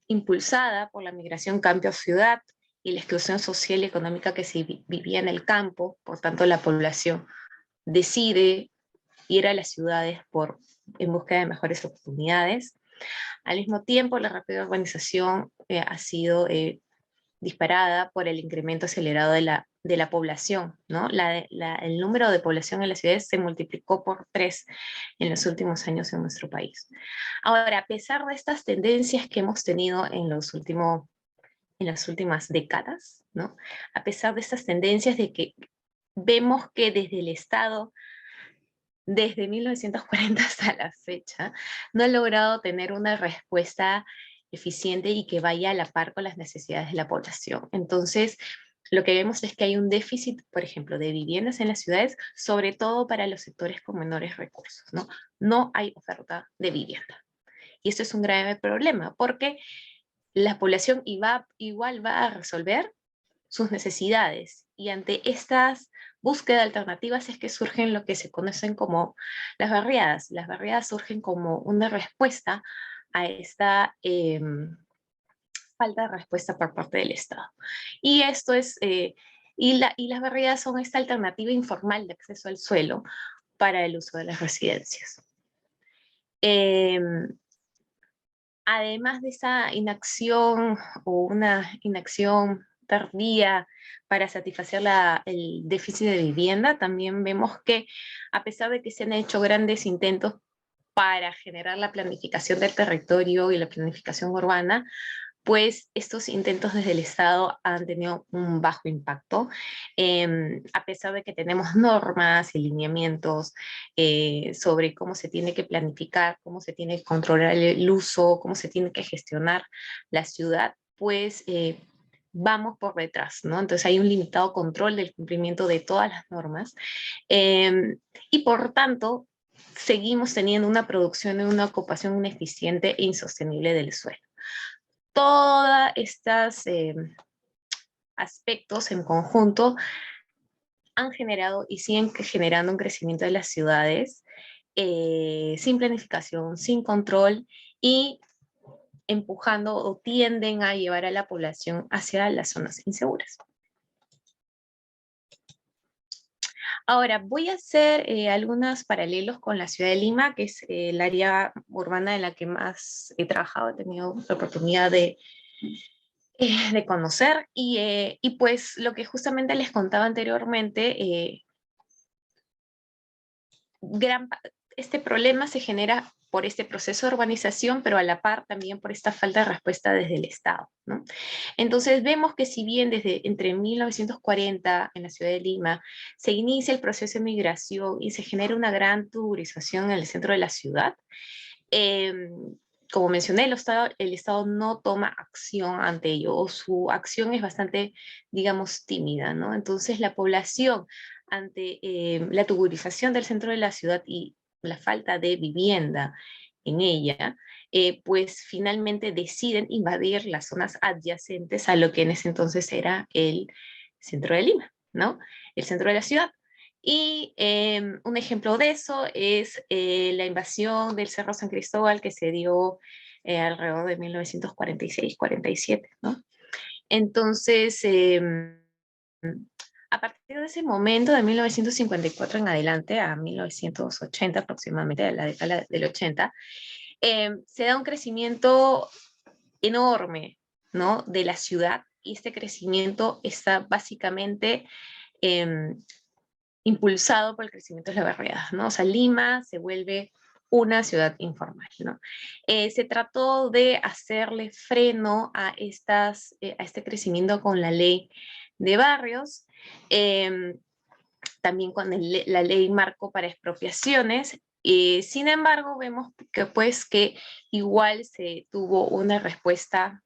impulsada por la migración campo-ciudad y la exclusión social y económica que se vivía en el campo. Por tanto, la población decide ir a las ciudades en búsqueda de mejores oportunidades. Al mismo tiempo, la rápida urbanización ha sido disparada por el incremento acelerado de la población, ¿no? El número de población en las ciudades se multiplicó por 3 en los últimos años en nuestro país. Ahora, a pesar de estas tendencias que hemos tenido en las últimas décadas, ¿no? A pesar de estas tendencias de que vemos que desde el Estado, desde 1940 hasta la fecha, no ha logrado tener una respuesta eficiente y que vaya a la par con las necesidades de la población. Entonces, lo que vemos es que hay un déficit, por ejemplo, de viviendas en las ciudades, sobre todo para los sectores con menores recursos, ¿no? No hay oferta de vivienda. Y esto es un grave problema, porque la población igual va a resolver sus necesidades, y ante estas búsquedas de alternativas es que surgen lo que se conocen como las barriadas. Las barriadas surgen como una respuesta a esta falta de respuesta por parte del Estado. Y esto es y las barriadas son esta alternativa informal de acceso al suelo para el uso de las residencias. Además de esa inacción o una inacción tardía para satisfacer el déficit de vivienda, también vemos que a pesar de que se han hecho grandes intentos para generar la planificación del territorio y la planificación urbana, pues estos intentos desde el Estado han tenido un bajo impacto, a pesar de que tenemos normas y lineamientos sobre cómo se tiene que planificar, cómo se tiene que controlar el uso, cómo se tiene que gestionar la ciudad, pues vamos por detrás, ¿no? Entonces hay un limitado control del cumplimiento de todas las normas, y por tanto seguimos teniendo una producción y una ocupación ineficiente e insostenible del suelo. Todos estos aspectos en conjunto han generado y siguen generando un crecimiento de las ciudades sin planificación, sin control y empujando o tienden a llevar a la población hacia las zonas inseguras. Ahora, voy a hacer algunos paralelos con la ciudad de Lima, que es el área urbana en la que más he trabajado, he tenido la oportunidad de conocer, y pues lo que justamente les contaba anteriormente, este problema se genera por este proceso de urbanización, pero a la par también por esta falta de respuesta desde el Estado, ¿no? Entonces vemos que si bien entre 1940 en la ciudad de Lima se inicia el proceso de migración y se genera una gran turización en el centro de la ciudad, como mencioné, el Estado no toma acción ante ello, o su acción es bastante, digamos, tímida, ¿no? Entonces la población, ante la turización del centro de la ciudad y la falta de vivienda en ella, pues finalmente deciden invadir las zonas adyacentes a lo que en ese entonces era el centro de Lima, ¿no? El centro de la ciudad. Y un ejemplo de eso es la invasión del Cerro San Cristóbal que se dio alrededor de 1946-47, ¿no? Entonces, a partir de ese momento, de 1954 en adelante, a 1980 aproximadamente, de la década del 80, se da un crecimiento enorme, ¿no?, de la ciudad, y este crecimiento está básicamente impulsado por el crecimiento de las barriadas, ¿no? O sea, Lima se vuelve una ciudad informal, ¿no? Se trató de hacerle freno a este crecimiento con la ley de barrios, también con la ley marco para expropiaciones. Sin embargo, vemos que igual se tuvo una respuesta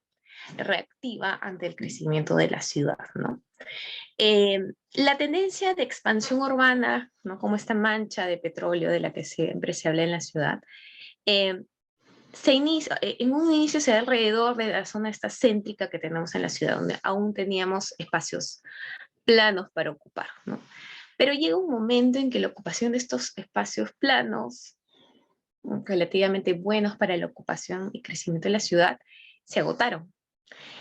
reactiva ante el crecimiento de la ciudad, ¿no? La tendencia de expansión urbana, ¿no?, como esta mancha de petróleo de la que siempre se habla en la ciudad, en un inicio se da alrededor de la zona esta céntrica que tenemos en la ciudad, donde aún teníamos espacios planos para ocupar, ¿no? Pero llega un momento en que la ocupación de estos espacios planos, relativamente buenos para la ocupación y crecimiento de la ciudad, se agotaron.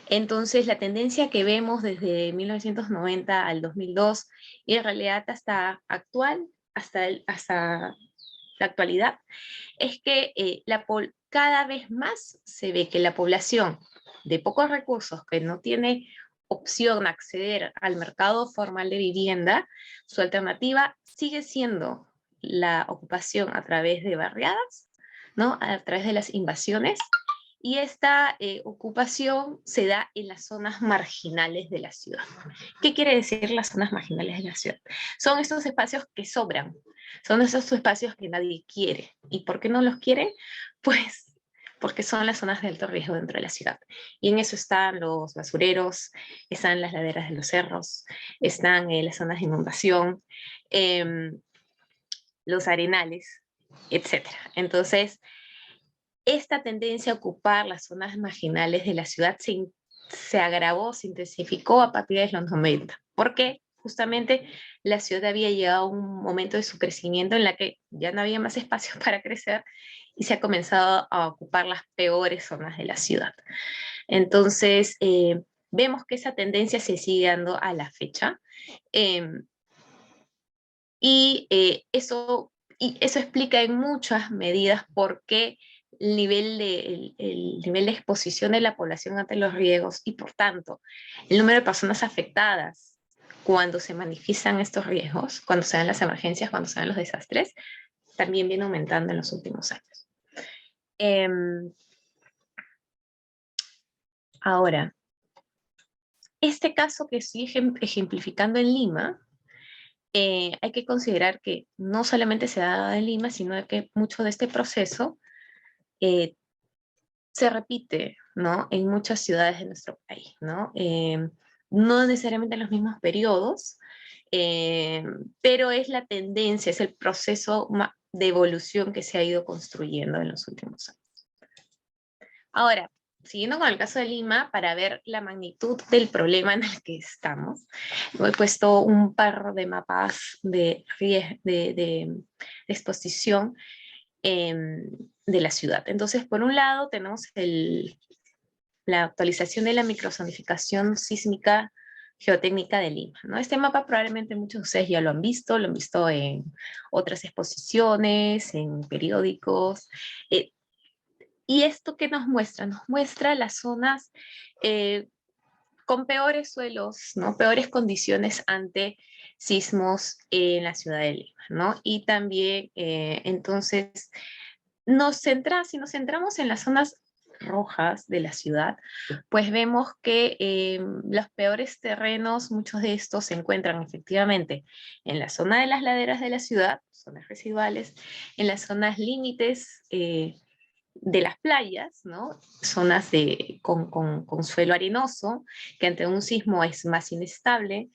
Entonces, la tendencia que vemos desde 1990 al 2002 y en realidad hasta la actualidad, es que cada vez más se ve que la población de pocos recursos, que no tiene opción a acceder al mercado formal de vivienda, su alternativa sigue siendo la ocupación a través de barriadas, ¿no?, a través de las invasiones, y esta ocupación se da en las zonas marginales de la ciudad. ¿Qué quiere decir las zonas marginales de la ciudad? Son estos espacios que sobran, son esos espacios que nadie quiere. ¿Y por qué no los quiere? Pues porque son las zonas de alto riesgo dentro de la ciudad. Y en eso están los basureros, están las laderas de los cerros, están las zonas de inundación, los arenales, etc. Entonces, esta tendencia a ocupar las zonas marginales de la ciudad se agravó, se intensificó a partir de los 90. ¿Por qué? Justamente la ciudad había llegado a un momento de su crecimiento en la que ya no había más espacio para crecer y se ha comenzado a ocupar las peores zonas de la ciudad. Entonces, vemos que esa tendencia se sigue dando a la fecha. Eso explica en muchas medidas por qué el nivel de exposición de la población ante los riesgos y, por tanto, el número de personas afectadas cuando se manifiestan estos riesgos, cuando se dan las emergencias, cuando se dan los desastres, también viene aumentando en los últimos años. Ahora, este caso que estoy ejemplificando en Lima, hay que considerar que no solamente se da en Lima, sino que mucho de este proceso se repite, ¿no?, en muchas ciudades de nuestro país, ¿no? No necesariamente en los mismos periodos, pero es la tendencia, es el proceso de evolución que se ha ido construyendo en los últimos años. Ahora, siguiendo con el caso de Lima, para ver la magnitud del problema en el que estamos, he puesto un par de mapas de exposición de la ciudad. Entonces, por un lado, tenemos la actualización de la microzonificación sísmica geotécnica de Lima, ¿no? Este mapa probablemente muchos de ustedes ya lo han visto en otras exposiciones, en periódicos. ¿Y esto qué nos muestra? Nos muestra las zonas con peores suelos, ¿no?, peores condiciones ante sismos en la ciudad de Lima, ¿no? Y también, entonces, si nos centramos en las zonas rojas de la ciudad, pues vemos que los peores terrenos, muchos de estos se encuentran efectivamente en la zona de las laderas de la ciudad, zonas residuales, en las zonas límites de las playas, ¿no?, zonas con suelo arenoso, que ante un sismo es más inestable,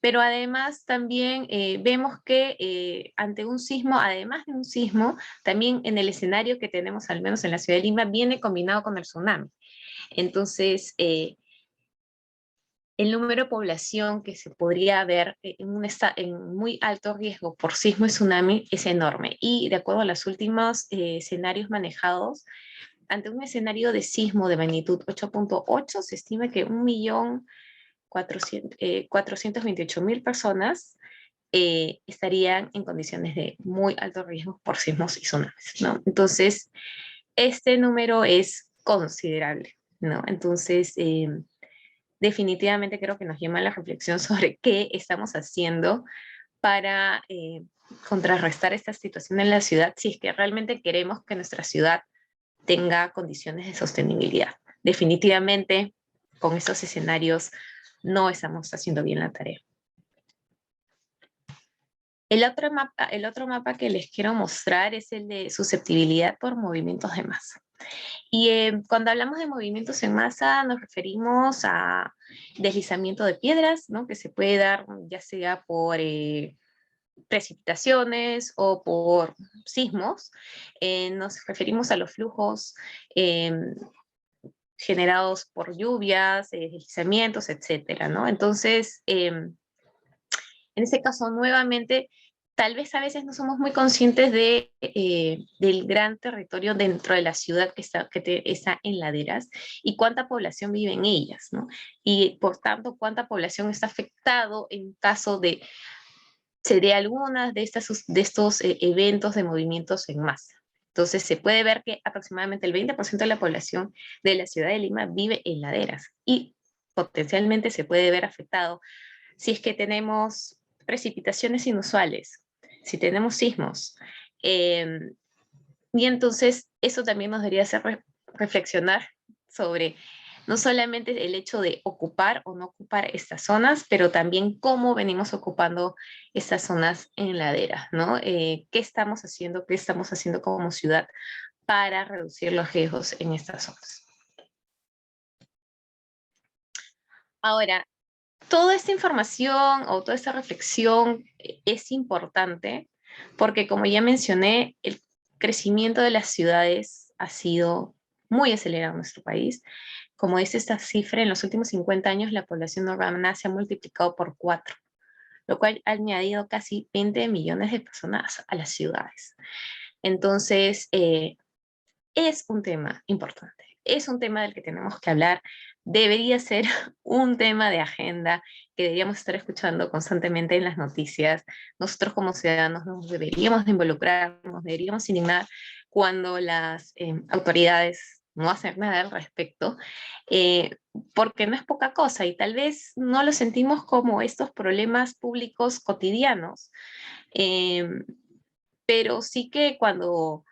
pero además también vemos que ante un sismo, además de un sismo, también en el escenario que tenemos, al menos en la ciudad de Lima, viene combinado con el tsunami. Entonces, el número de población que se podría ver en muy alto riesgo por sismo y tsunami es enorme. Y de acuerdo a los últimos escenarios manejados, ante un escenario de sismo de magnitud 8.8, se estima que 1.428.000 personas estarían en condiciones de muy alto riesgo por sismos y tsunamis, ¿no? Entonces, este número es considerable, ¿no? Entonces, definitivamente creo que nos llama a la reflexión sobre qué estamos haciendo para contrarrestar esta situación en la ciudad, si es que realmente queremos que nuestra ciudad tenga condiciones de sostenibilidad. Definitivamente, con estos escenarios no estamos haciendo bien la tarea. El otro mapa que les quiero mostrar es el de susceptibilidad por movimientos de masa. Y cuando hablamos de movimientos en masa nos referimos a deslizamiento de piedras, ¿no?, que se puede dar ya sea por precipitaciones o por sismos. Nos referimos a los flujos generados por lluvias, deslizamientos, etcétera, ¿no? Entonces, en este caso, nuevamente, tal vez a veces no somos muy conscientes del gran territorio dentro de la ciudad que está en laderas y cuánta población vive en ellas, ¿no? Y por tanto, cuánta población está afectado en caso de algunas de estos eventos de movimientos en masa. Entonces se puede ver que aproximadamente el 20% de la población de la ciudad de Lima vive en laderas y potencialmente se puede ver afectado si es que tenemos precipitaciones inusuales, si tenemos sismos. Y entonces eso también nos debería hacer reflexionar sobre no solamente el hecho de ocupar o no ocupar estas zonas, pero también cómo venimos ocupando estas zonas en laderas, ¿no? ¿Qué estamos haciendo como ciudad para reducir los riesgos en estas zonas? Ahora, toda esta información o toda esta reflexión es importante porque, como ya mencioné, el crecimiento de las ciudades ha sido muy acelerado en nuestro país. Como dice esta cifra, en los últimos 50 años la población urbana se ha multiplicado por 4, lo cual ha añadido casi 20 millones de personas a las ciudades. Entonces, es un tema importante. es un tema del que tenemos que hablar, debería ser un tema de agenda que deberíamos estar escuchando constantemente en las noticias. Nosotros como ciudadanos nos deberíamos de involucrar, nos deberíamos indignar cuando las autoridades no hacen nada al respecto, porque no es poca cosa y tal vez no lo sentimos como estos problemas públicos cotidianos, pero sí que cuando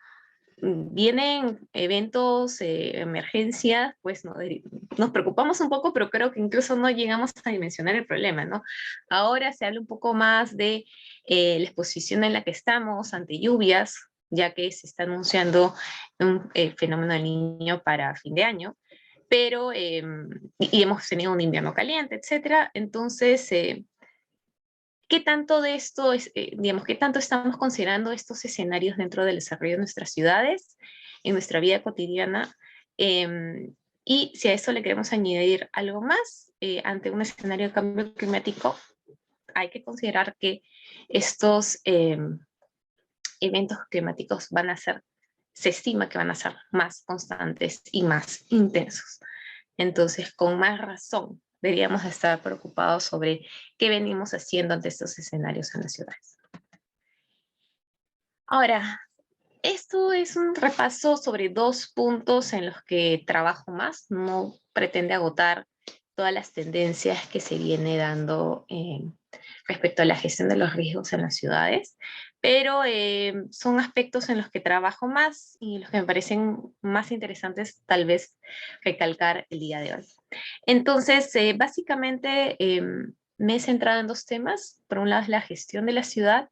vienen eventos, emergencias, pues nos preocupamos un poco, pero creo que incluso no llegamos a dimensionar el problema, ¿no? Ahora se habla un poco más de la exposición en la que estamos ante lluvias, ya que se está anunciando un fenómeno del Niño para fin de año, pero, y hemos tenido un invierno caliente, etcétera. Entonces, ¿qué tanto de esto es, digamos, qué tanto estamos considerando estos escenarios dentro del desarrollo de nuestras ciudades, en nuestra vida cotidiana? Y si a eso le queremos añadir algo más, ante un escenario de cambio climático, hay que considerar que estos eventos climáticos van a ser, se estima que van a ser más constantes y más intensos. Entonces, con más razón, deberíamos estar preocupados sobre qué venimos haciendo ante estos escenarios en las ciudades. Ahora, esto es un repaso sobre 2 puntos en los que trabajo más. No pretende agotar todas las tendencias que se viene dando respecto a la gestión de los riesgos en las ciudades, pero son aspectos en los que trabajo más y los que me parecen más interesantes tal vez recalcar el día de hoy. Entonces, básicamente me he centrado en 2 temas. Por un lado es la gestión de la ciudad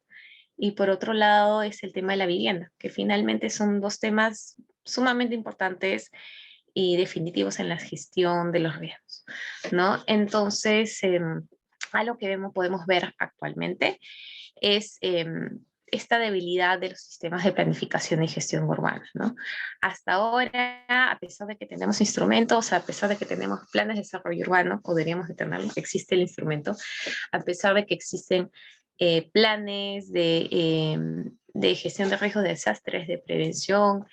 y por otro lado es el tema de la vivienda, que finalmente son 2 temas sumamente importantes y definitivos en la gestión de los riesgos, ¿no? Entonces, algo que podemos ver actualmente es esta debilidad de los sistemas de planificación y gestión urbana, ¿no? Hasta ahora, a pesar de que tenemos instrumentos, a pesar de que tenemos planes de desarrollo urbano, o deberíamos de tenerlo, existe el instrumento, a pesar de que existen planes de gestión de riesgos de desastres, de prevención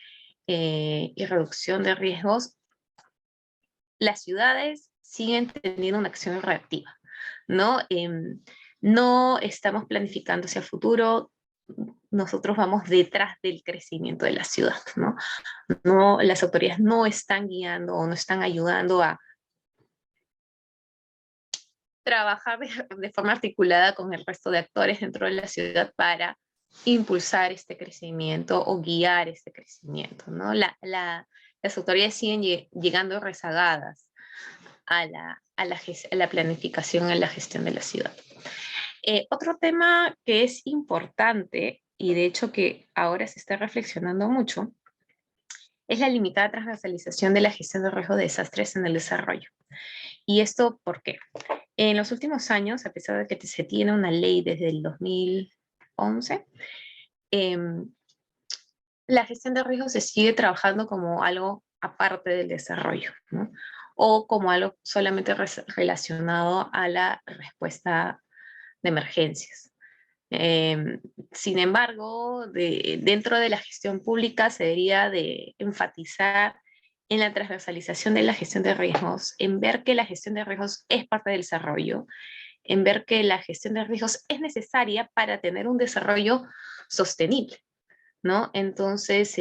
y reducción de riesgos, las ciudades siguen teniendo una acción reactiva, ¿no? No estamos planificando hacia el futuro, nosotros vamos detrás del crecimiento de la ciudad, ¿no? No, las autoridades no están guiando o no están ayudando a trabajar de forma articulada con el resto de actores dentro de la ciudad para impulsar este crecimiento o guiar este crecimiento, ¿no? Las autoridades siguen llegando rezagadas a la planificación, a la gestión de la ciudad. Otro tema que es importante, y de hecho que ahora se está reflexionando mucho, es la limitada transversalización de la gestión de riesgo de desastres en el desarrollo. ¿Y esto por qué? En los últimos años, a pesar de que se tiene una ley desde el 2011, la gestión de riesgos se sigue trabajando como algo aparte del desarrollo, ¿no? O como algo solamente relacionado a la respuesta de emergencias. Sin embargo, dentro de la gestión pública se debería de enfatizar en la transversalización de la gestión de riesgos, en ver que la gestión de riesgos es parte del desarrollo, en ver que la gestión de riesgos es necesaria para tener un desarrollo sostenible, ¿no? Entonces,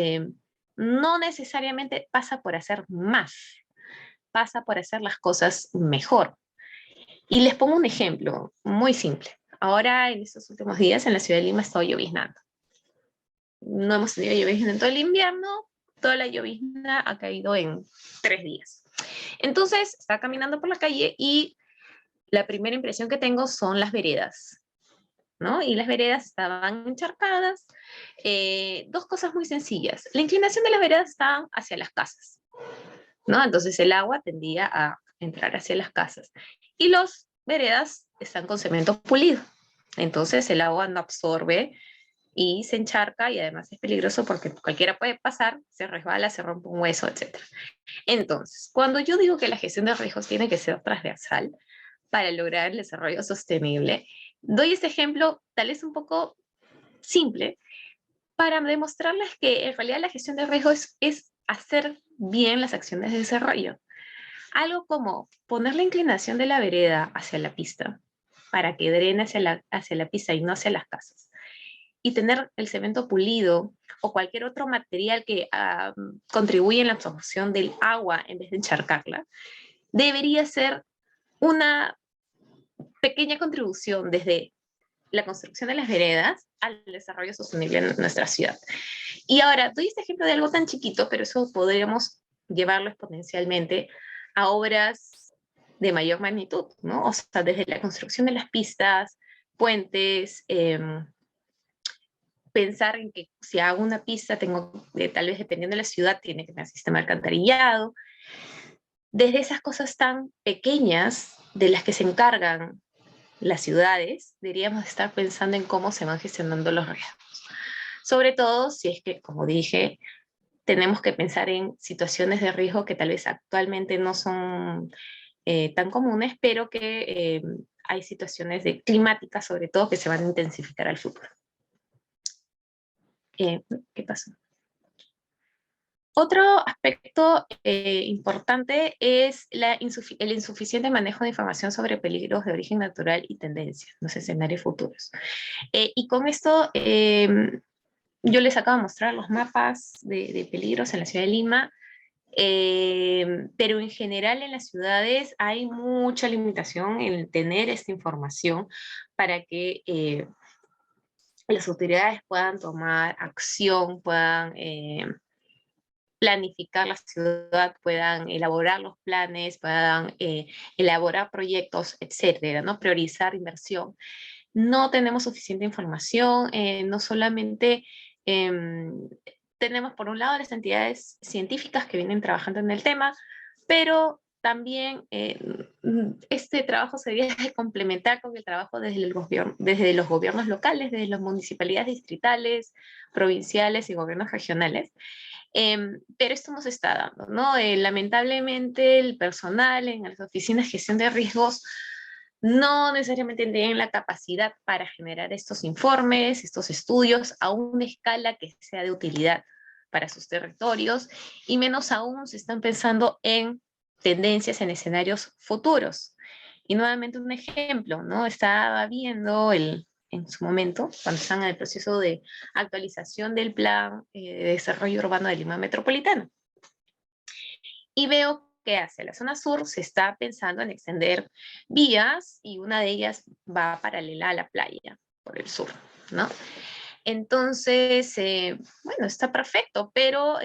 no necesariamente pasa por hacer más, pasa por hacer las cosas mejor. Y les pongo un ejemplo muy simple. Ahora, en estos últimos días, en la ciudad de Lima ha estado lloviznando. No hemos tenido llovizna en todo el invierno, toda la llovizna ha caído en 3 días. Entonces, estaba caminando por la calle y la primera impresión que tengo son las veredas, ¿no? Y las veredas estaban encharcadas. 2 cosas muy sencillas. La inclinación de las veredas estaba hacia las casas, ¿no? Entonces el agua tendía a entrar hacia las casas. Y las veredas están con cemento pulido. Entonces el agua no absorbe y se encharca y además es peligroso porque cualquiera puede pasar, se resbala, se rompe un hueso, etc. Entonces, cuando yo digo que la gestión de riesgos tiene que ser transversal para lograr el desarrollo sostenible, doy este ejemplo tal vez un poco simple para demostrarles que en realidad la gestión de riesgos es hacer bien las acciones de desarrollo. Algo como poner la inclinación de la vereda hacia la pista para que drene hacia la pista y no hacia las casas. Y tener el cemento pulido o cualquier otro material que contribuya en la absorción del agua en vez de encharcarla, debería ser una pequeña contribución desde la construcción de las veredas al desarrollo sostenible en nuestra ciudad. Y ahora, doy este ejemplo de algo tan chiquito, pero eso podríamos llevarlo exponencialmente a obras de mayor magnitud, ¿no? O sea, desde la construcción de las pistas, puentes, pensar en que si hago una pista, tengo, tal vez dependiendo de la ciudad, tiene que tener sistema de alcantarillado. Desde esas cosas tan pequeñas de las que se encargan las ciudades, deberíamos estar pensando en cómo se van gestionando los riesgos. Sobre todo si es que, como dije, tenemos que pensar en situaciones de riesgo que tal vez actualmente no son tan comunes, pero que hay situaciones climáticas, sobre todo, que se van a intensificar al futuro. ¿Qué pasó? Otro aspecto importante es el insuficiente manejo de información sobre peligros de origen natural y tendencias, los escenarios futuros. Y con esto yo les acabo de mostrar los mapas de peligros en la ciudad de Lima, pero en general en las ciudades hay mucha limitación en tener esta información para que las autoridades puedan tomar acción, puedan planificar la ciudad, puedan elaborar los planes, puedan elaborar proyectos, etcétera, ¿no? Priorizar inversión. No tenemos suficiente información, no solamente tenemos por un lado las entidades científicas que vienen trabajando en el tema, pero también este trabajo se debe complementar con el trabajo desde los gobiernos locales, desde las municipalidades distritales, provinciales y gobiernos regionales. Pero esto nos está dando, ¿no? Lamentablemente el personal en las oficinas de gestión de riesgos no necesariamente tienen la capacidad para generar estos informes, estos estudios a una escala que sea de utilidad para sus territorios, y menos aún se están pensando en tendencias en escenarios futuros. Y nuevamente un ejemplo, ¿no? Estaba viendo en su momento, cuando están en el proceso de actualización del Plan de Desarrollo Urbano de Lima Metropolitana. Y veo que hacia la zona sur se está pensando en extender vías y una de ellas va paralela a la playa por el sur, ¿no? Entonces, bueno, está perfecto, pero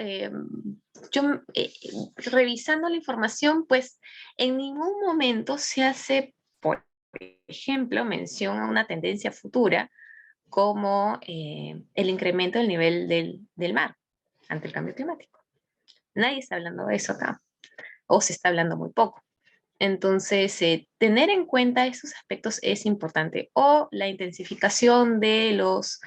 yo revisando la información, pues en ningún momento se hace, por ejemplo, mención a una tendencia futura como el incremento del nivel del mar ante el cambio climático. Nadie está hablando de eso acá, o se está hablando muy poco. Entonces, tener en cuenta esos aspectos es importante, o la intensificación de los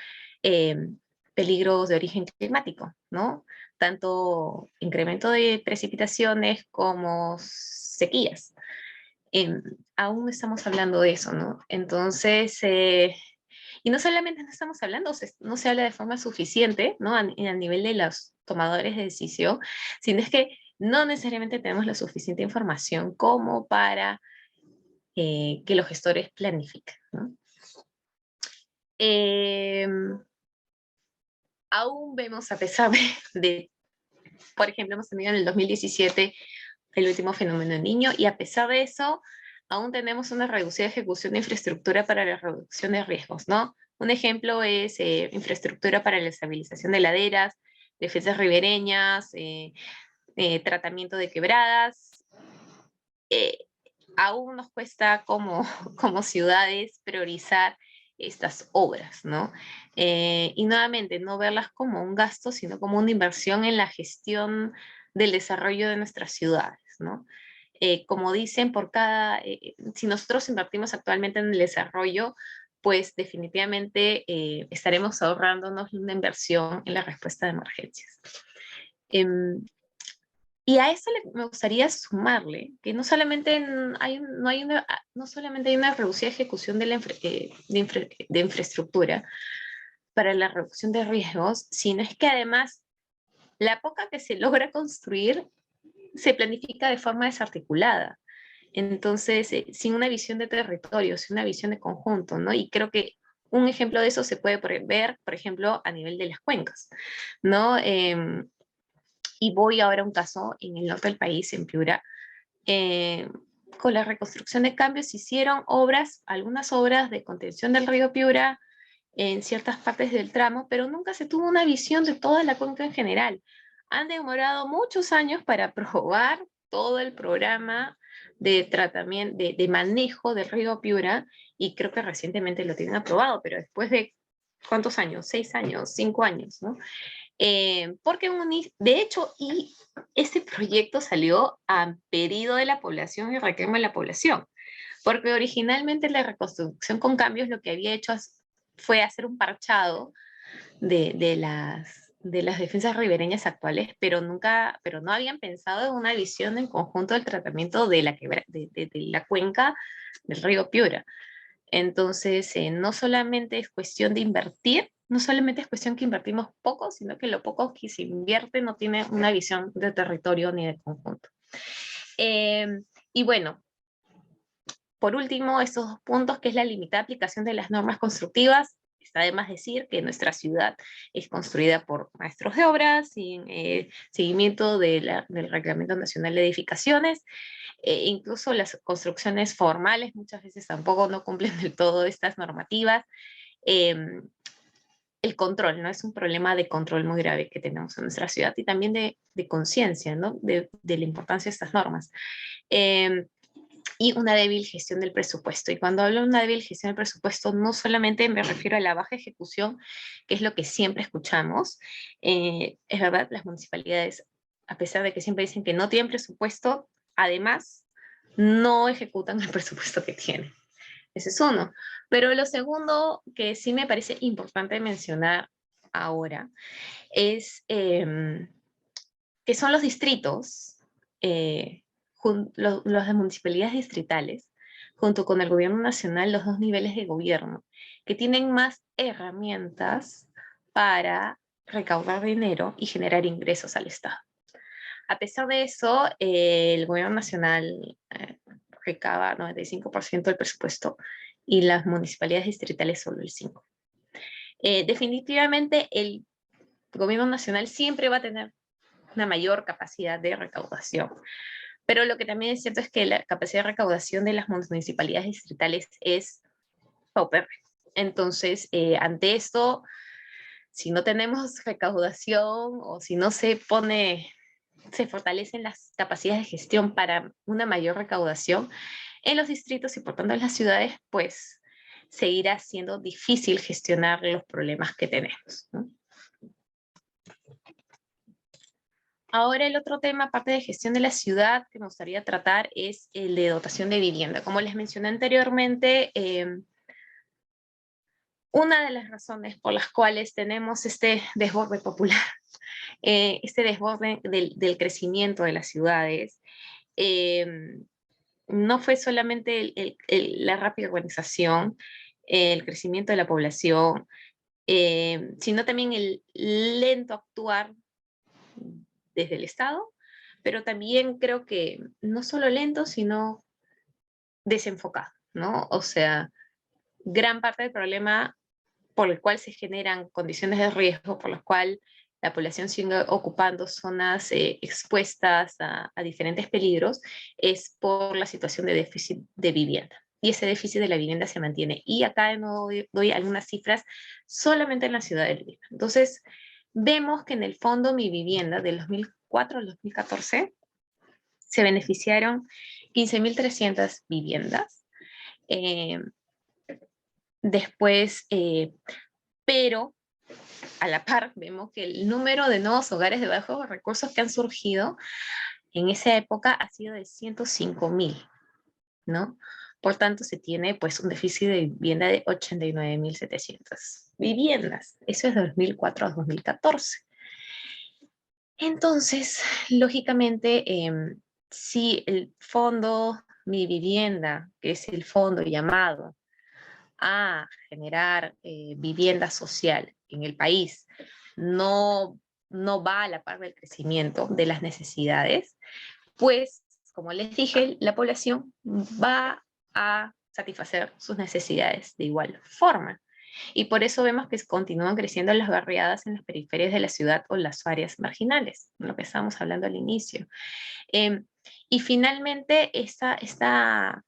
peligros de origen climático, ¿no? Tanto incremento de precipitaciones como sequías. Aún estamos hablando de eso, ¿no? Entonces, y no solamente no estamos hablando, no se habla de forma suficiente, ¿no? A nivel de los tomadores de decisión, sino es que no necesariamente tenemos la suficiente información como para que los gestores planifiquen, ¿no? Aún vemos, a pesar de, por ejemplo, hemos tenido en el 2017 el último fenómeno del Niño, y a pesar de eso, aún tenemos una reducida ejecución de infraestructura para la reducción de riesgos, ¿no? Un ejemplo es infraestructura para la estabilización de laderas, defensas ribereñas, tratamiento de quebradas. Aún nos cuesta como ciudades priorizar estas obras, ¿no? Y nuevamente, no verlas como un gasto, sino como una inversión en la gestión del desarrollo de nuestras ciudades, ¿no? Como dicen, si nosotros invertimos actualmente en el desarrollo, pues definitivamente estaremos ahorrándonos una inversión en la respuesta de emergencias. Y a eso me gustaría sumarle que no solamente hay una reducida ejecución de infraestructura para la reducción de riesgos, sino es que además la poca que se logra construir se planifica de forma desarticulada. Entonces, sin una visión de territorio, sin una visión de conjunto, ¿no? Y creo que un ejemplo de eso se puede ver, por ejemplo, a nivel de las cuencas, ¿no? Y voy ahora a un caso en el norte del país, en Piura. eh, con la reconstrucción de Cambios se hicieron obras, algunas obras de contención del río Piura en ciertas partes del tramo, pero nunca se tuvo una visión de toda la cuenca en general. Han demorado muchos años para aprobar todo el programa de tratamiento, de manejo del río Piura, y creo que recientemente lo tienen aprobado, pero después de ¿cuántos años? 6 años, 5 años, ¿no? Porque de hecho, y este proyecto salió a pedido de la población y reclamo de la población, porque originalmente la reconstrucción con Cambios lo que había hecho fue hacer un parchado de las defensas ribereñas actuales, pero no habían pensado en una visión en conjunto del tratamiento de la cuenca del río Piura. Entonces, no solamente es cuestión de invertir, no solamente es cuestión que invertimos poco, sino que lo poco que se invierte no tiene una visión de territorio ni de conjunto. Y bueno, por último, estos 2 puntos, que es la limitada aplicación de las normas constructivas. Está de más decir que nuestra ciudad es construida por maestros de obras, sin seguimiento del Reglamento Nacional de Edificaciones. Incluso las construcciones formales muchas veces tampoco no cumplen del todo estas normativas. El control, ¿no? Es un problema de control muy grave que tenemos en nuestra ciudad, y también de conciencia, ¿no? De la importancia de estas normas. Y una débil gestión del presupuesto. Y cuando hablo de una débil gestión del presupuesto, no solamente me refiero a la baja ejecución, que es lo que siempre escuchamos. Es verdad, las municipalidades, a pesar de que siempre dicen que no tienen presupuesto, además no ejecutan el presupuesto que tienen. Ese es uno. Pero lo segundo que sí me parece importante mencionar ahora es que son los distritos, las municipalidades distritales, junto con el gobierno nacional, los 2 niveles de gobierno, que tienen más herramientas para recaudar dinero y generar ingresos al Estado. A pesar de eso, el gobierno nacional recaba 95% del presupuesto y las municipalidades distritales solo el 5%. Definitivamente el gobierno nacional siempre va a tener una mayor capacidad de recaudación, pero lo que también es cierto es que la capacidad de recaudación de las municipalidades distritales es paupérrima. Entonces, ante esto, si no tenemos recaudación o si no se fortalecen las capacidades de gestión para una mayor recaudación en los distritos y por tanto en las ciudades, pues seguirá siendo difícil gestionar los problemas que tenemos, ¿no? Ahora el otro tema, aparte de gestión de la ciudad, que me gustaría tratar es el de dotación de vivienda. Como les mencioné anteriormente, una de las razones por las cuales tenemos este desborde popular, este desborde del crecimiento de las ciudades, no fue solamente la rápida urbanización, el crecimiento de la población, sino también el lento actuar desde el Estado, pero también creo que no solo lento, sino desenfocado, ¿no? O sea, gran parte del problema por el cual se generan condiciones de riesgo, por las cuales la población sigue ocupando zonas expuestas a diferentes peligros, es por la situación de déficit de vivienda. Y ese déficit de la vivienda se mantiene. Y acá no doy algunas cifras solamente en la ciudad de Lima. Entonces, vemos que en el fondo Mi Vivienda del 2004 al 2014 se beneficiaron 15.300 viviendas. Después, pero a la par vemos que el número de nuevos hogares de bajos recursos que han surgido en esa época ha sido de 105.000, ¿no? Por tanto, se tiene pues un déficit de vivienda de 89.700 viviendas. Eso es de 2004 a 2014. Entonces, lógicamente, si el fondo Mi Vivienda, que es el fondo llamado a generar vivienda social en el país, no no va a la par del crecimiento de las necesidades, pues, como les dije, la población va a satisfacer sus necesidades de igual forma. Y por eso vemos que continúan creciendo las barriadas en las periferias de la ciudad o las áreas marginales, lo que estábamos hablando al inicio. Y finalmente, esta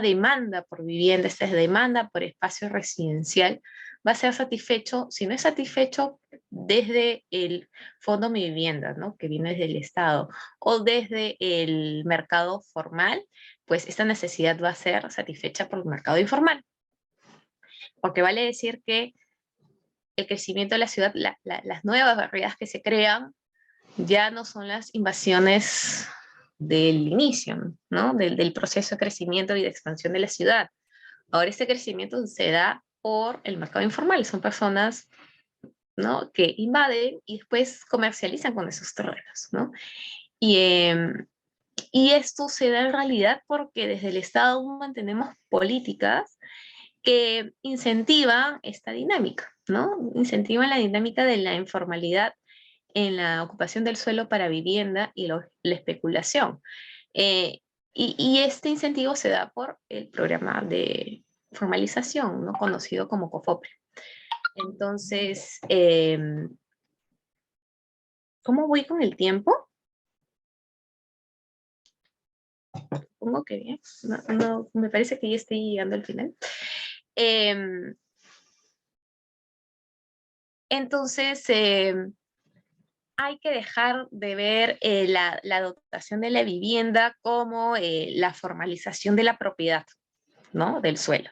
demanda por vivienda, esta demanda por espacio residencial, va a ser satisfecho, si no es satisfecho, desde el Fondo Mi Vivienda, ¿no? Que viene desde el Estado, o desde el mercado formal, pues esta necesidad va a ser satisfecha por el mercado informal. Porque vale decir que el crecimiento de la ciudad, las nuevas barriadas que se crean, ya no son las invasiones del inicio, ¿no? Del proceso de crecimiento y de expansión de la ciudad. Ahora este crecimiento se da por el mercado informal, son personas, ¿no?, que invaden y después comercializan con esos terrenos, ¿no? Y esto se da en realidad porque desde el Estado mantenemos políticas que incentivan esta dinámica, ¿no? Incentivan la dinámica de la informalidad en la ocupación del suelo para vivienda y la especulación. Y este incentivo se da por el programa de formalización, ¿no?, conocido como COFOPRE. Entonces, ¿cómo voy con el tiempo? Supongo que bien. No, me parece que ya estoy llegando al final. Entonces, hay que dejar de ver la dotación de la vivienda como la formalización de la propiedad, ¿no?, del suelo.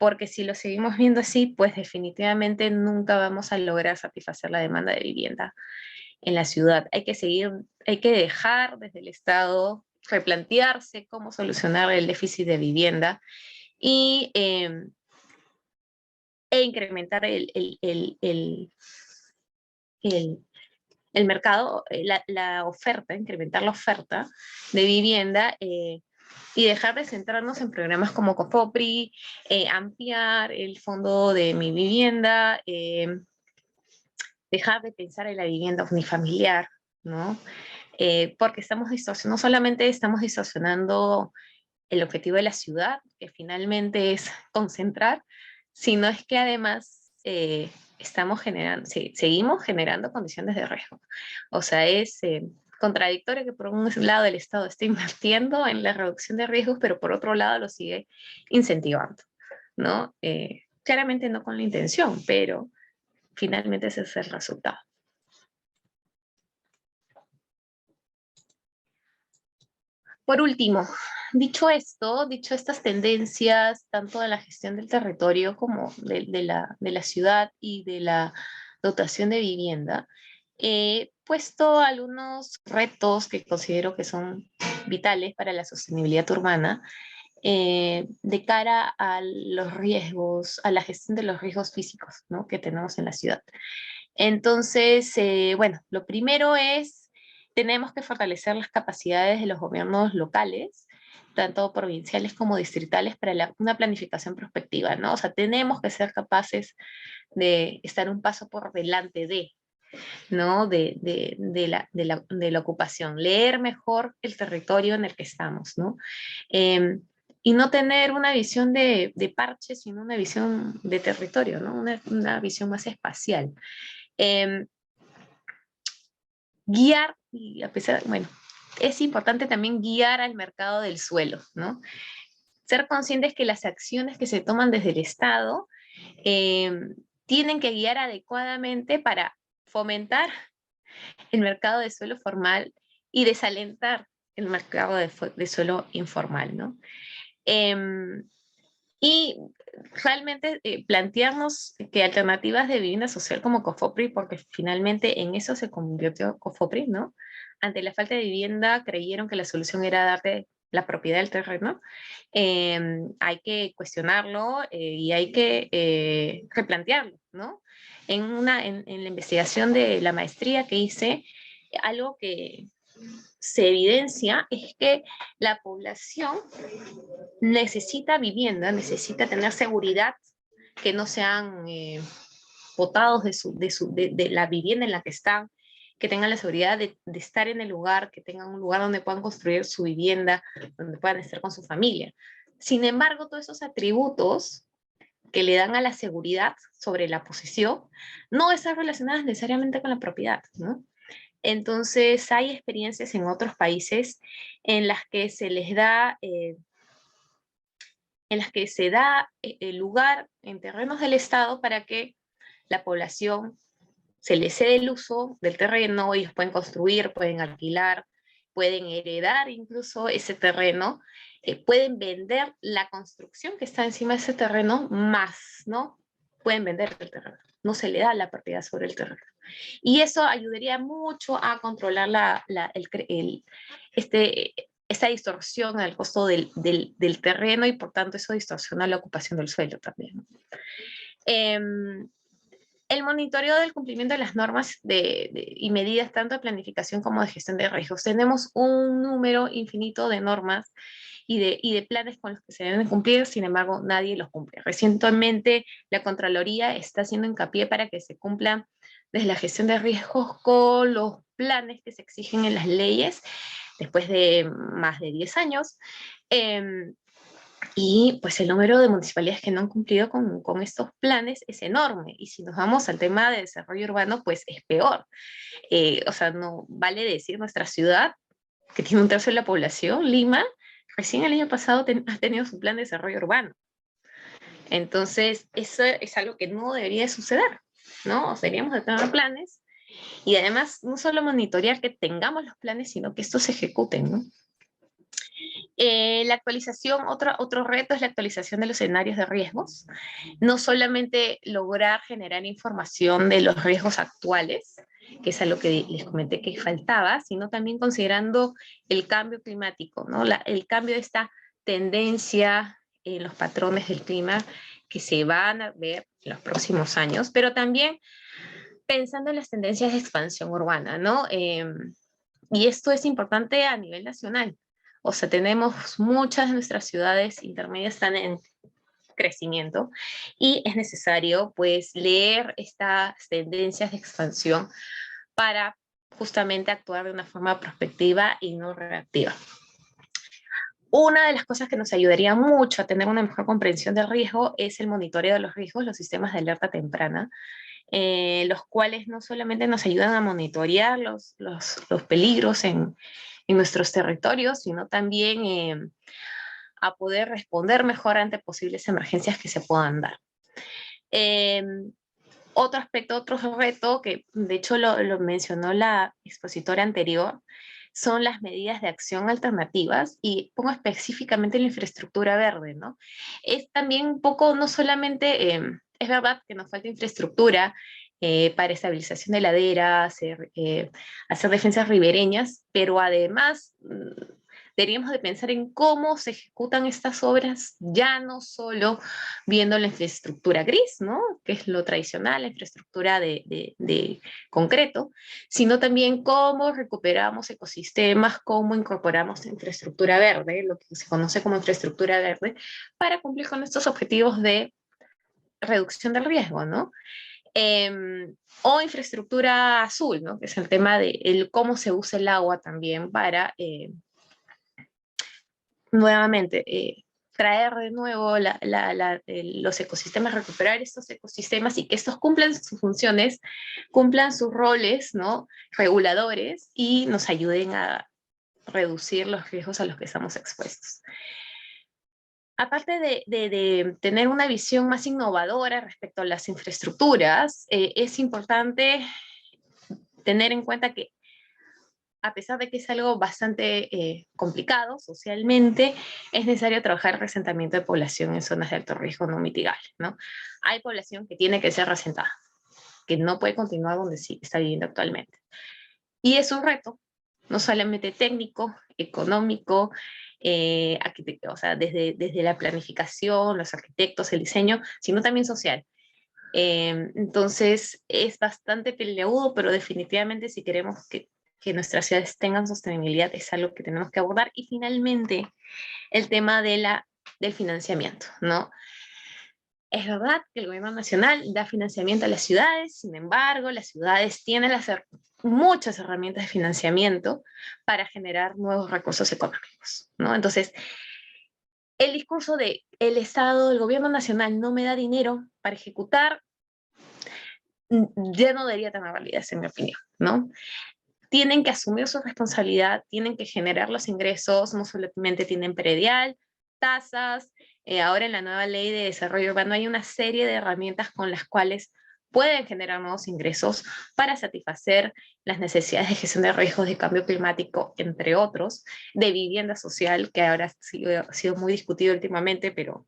Porque si lo seguimos viendo así, pues definitivamente nunca vamos a lograr satisfacer la demanda de vivienda en la ciudad. Hay que dejar desde el Estado, replantearse cómo solucionar el déficit de vivienda y incrementar el mercado, la oferta, incrementar la oferta de vivienda y dejar de centrarnos en programas como COFOPRI, ampliar el fondo de Mi Vivienda, dejar de pensar en la vivienda unifamiliar, ¿no? Porque no solamente estamos distorsionando el objetivo de la ciudad, que finalmente es concentrar, sino es que además seguimos generando condiciones de riesgo. O sea, es contradictorio que por un lado el Estado esté invirtiendo en la reducción de riesgos, pero por otro lado lo sigue incentivando, ¿no? Claramente no con la intención, pero finalmente ese es el resultado. Por último, dicho estas tendencias, tanto de la gestión del territorio como de la ciudad y de la dotación de vivienda, he puesto algunos retos que considero que son vitales para la sostenibilidad urbana de cara a los riesgos, a la gestión de los riesgos físicos, ¿no?, que tenemos en la ciudad. Entonces, bueno, lo primero es, tenemos que fortalecer las capacidades de los gobiernos locales, tanto provinciales como distritales, para una planificación prospectiva, ¿no? O sea, tenemos que ser capaces de estar un paso por delante ¿no?, de la ocupación, leer mejor el territorio en el que estamos, ¿no? Y no tener una visión de parche, sino una visión de territorio, ¿no? Una visión más espacial. Guiar, y a pesar, bueno, es importante también guiar al mercado del suelo, ¿no? Ser conscientes que las acciones que se toman desde el Estado tienen que guiar adecuadamente para fomentar el mercado de suelo formal y desalentar el mercado de suelo informal, ¿no? Y realmente plantearnos que alternativas de vivienda social como COFOPRI, porque finalmente en eso se convirtió COFOPRI, ¿no? Ante la falta de vivienda creyeron que la solución era darle la propiedad del terreno. Hay que cuestionarlo y hay que replantearlo, ¿no? En la investigación de la maestría que hice, algo que se evidencia es que la población necesita vivienda, necesita tener seguridad, que no sean botados de la vivienda en la que están, que tengan la seguridad de estar en el lugar, que tengan un lugar donde puedan construir su vivienda, donde puedan estar con su familia. Sin embargo, todos esos atributos que le dan a la seguridad sobre la posesión no están relacionadas necesariamente con la propiedad, ¿no? Entonces, hay experiencias en otros países en las que se les da, el lugar en terrenos del Estado para que la población se les cede el uso del terreno, ellos pueden construir, pueden alquilar, pueden heredar incluso ese terreno, pueden vender la construcción que está encima de ese terreno más, ¿no? Pueden vender el terreno, no se le da la propiedad sobre el terreno. Y eso ayudaría mucho a controlar esta distorsión al costo del terreno y por tanto eso distorsiona la ocupación del suelo también. El monitoreo del cumplimiento de las normas y medidas tanto de planificación como de gestión de riesgos. Tenemos un número infinito de normas y de planes con los que se deben cumplir, sin embargo, nadie los cumple. Recientemente, la Contraloría está haciendo hincapié para que se cumplan desde la gestión de riesgos con los planes que se exigen en las leyes, después de más de 10 años. Y pues el número de municipalidades que no han cumplido con estos planes es enorme. Y si nos vamos al tema de desarrollo urbano, pues es peor. O sea, no vale decir nuestra ciudad, que tiene un tercio de la población, Lima, recién el año pasado ha tenido su plan de desarrollo urbano. Entonces, eso es algo que no debería de suceder, ¿no? Deberíamos de tener planes y además no solo monitorear que tengamos los planes, sino que estos se ejecuten, ¿no? La actualización, otro reto es la actualización de los escenarios de riesgos. No solamente lograr generar información de los riesgos actuales, que es algo que les comenté que faltaba, sino también considerando el cambio climático, ¿no? El cambio de esta tendencia en los patrones del clima que se van a ver en los próximos años, pero también pensando en las tendencias de expansión urbana, ¿no? Y esto es importante a nivel nacional. O sea, tenemos muchas de nuestras ciudades intermedias están en crecimiento y es necesario pues leer estas tendencias de expansión para justamente actuar de una forma prospectiva y no reactiva. Una de las cosas que nos ayudaría mucho a tener una mejor comprensión del riesgo es el monitoreo de los riesgos, los sistemas de alerta temprana, los cuales no solamente nos ayudan a monitorear los peligros en nuestros territorios, sino también a poder responder mejor ante posibles emergencias que se puedan dar. Otro aspecto, otro reto, que de hecho lo mencionó la expositora anterior, son las medidas de acción alternativas y pongo específicamente la infraestructura verde, ¿no? Es también un poco, no solamente, es verdad que nos falta infraestructura para estabilización de laderas, hacer defensas ribereñas, pero además deberíamos de pensar en cómo se ejecutan estas obras, ya no solo viendo la infraestructura gris, ¿no? Que es lo tradicional, la infraestructura de concreto, sino también cómo recuperamos ecosistemas, cómo incorporamos infraestructura verde, lo que se conoce como infraestructura verde, para cumplir con estos objetivos de reducción del riesgo, ¿no? O infraestructura azul, ¿no? Que es el tema de cómo se usa el agua también para nuevamente traer de nuevo los ecosistemas, recuperar estos ecosistemas y que estos cumplan sus funciones, cumplan sus roles, ¿no? Reguladores y nos ayuden a reducir los riesgos a los que estamos expuestos. Aparte de tener una visión más innovadora respecto a las infraestructuras, es importante tener en cuenta que a pesar de que es algo bastante complicado socialmente, es necesario trabajar el reasentamiento de población en zonas de alto riesgo no mitigable, ¿no? Hay población que tiene que ser reasentada, que no puede continuar donde sí está viviendo actualmente. Y es un reto, no solamente técnico, económico, o sea, desde la planificación, los arquitectos, el diseño, sino también social. Entonces, es bastante peleagudo, pero definitivamente si queremos que nuestras ciudades tengan sostenibilidad es algo que tenemos que abordar. Y finalmente, el tema del financiamiento, ¿no? Es verdad que el gobierno nacional da financiamiento a las ciudades, sin embargo, las ciudades tienen muchas herramientas de financiamiento para generar nuevos recursos económicos, ¿no? Entonces, el discurso de el Estado, el gobierno nacional no me da dinero para ejecutar, ya no debería tener validez, en mi opinión, ¿no? Tienen que asumir su responsabilidad, tienen que generar los ingresos, no solamente tienen predial, tasas, ahora en la nueva ley de desarrollo urbano hay una serie de herramientas con las cuales pueden generar nuevos ingresos para satisfacer las necesidades de gestión de riesgos de cambio climático, entre otros, de vivienda social, que ahora ha sido muy discutido últimamente, pero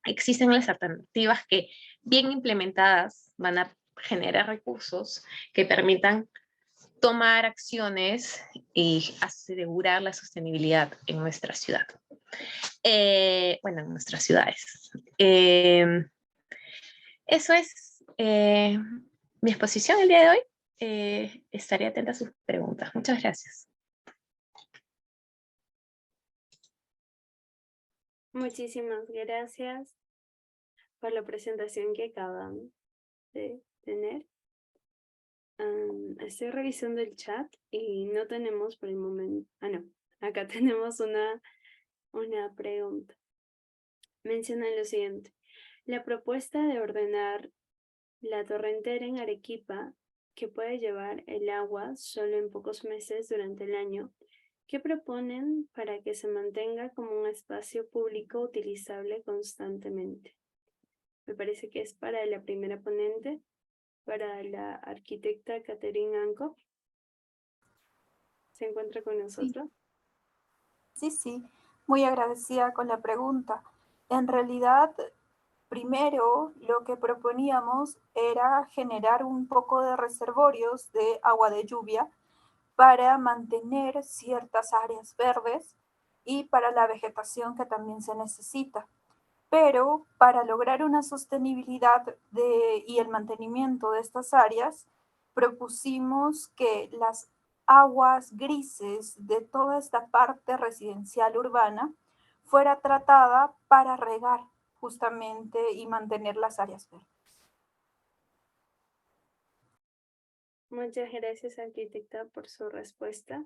existen las alternativas que, bien implementadas, van a generar recursos que permitan tomar acciones y asegurar la sostenibilidad en nuestra ciudad. Bueno, en nuestras ciudades. Eso es mi exposición el día de hoy. Estaré atenta a sus preguntas. Muchas gracias. Muchísimas gracias por la presentación que acaban de tener. Estoy revisando el chat y no tenemos por el momento... no, acá tenemos una pregunta. Mencionan lo siguiente. La propuesta de ordenar la torrentera en Arequipa, que puede llevar el agua solo en pocos meses durante el año, ¿qué proponen para que se mantenga como un espacio público utilizable constantemente? Me parece que es para la primera ponente, para la arquitecta Catherine Anco. ¿Se encuentra con nosotros? Sí, muy agradecida con la pregunta. En realidad, primero lo que proponíamos era generar un poco de reservorios de agua de lluvia para mantener ciertas áreas verdes y para la vegetación que también se necesita. Pero para lograr una sostenibilidad y el mantenimiento de estas áreas, propusimos que las aguas grises de toda esta parte residencial urbana fuera tratada para regar justamente y mantener las áreas verdes. Muchas gracias, arquitecta, por su respuesta.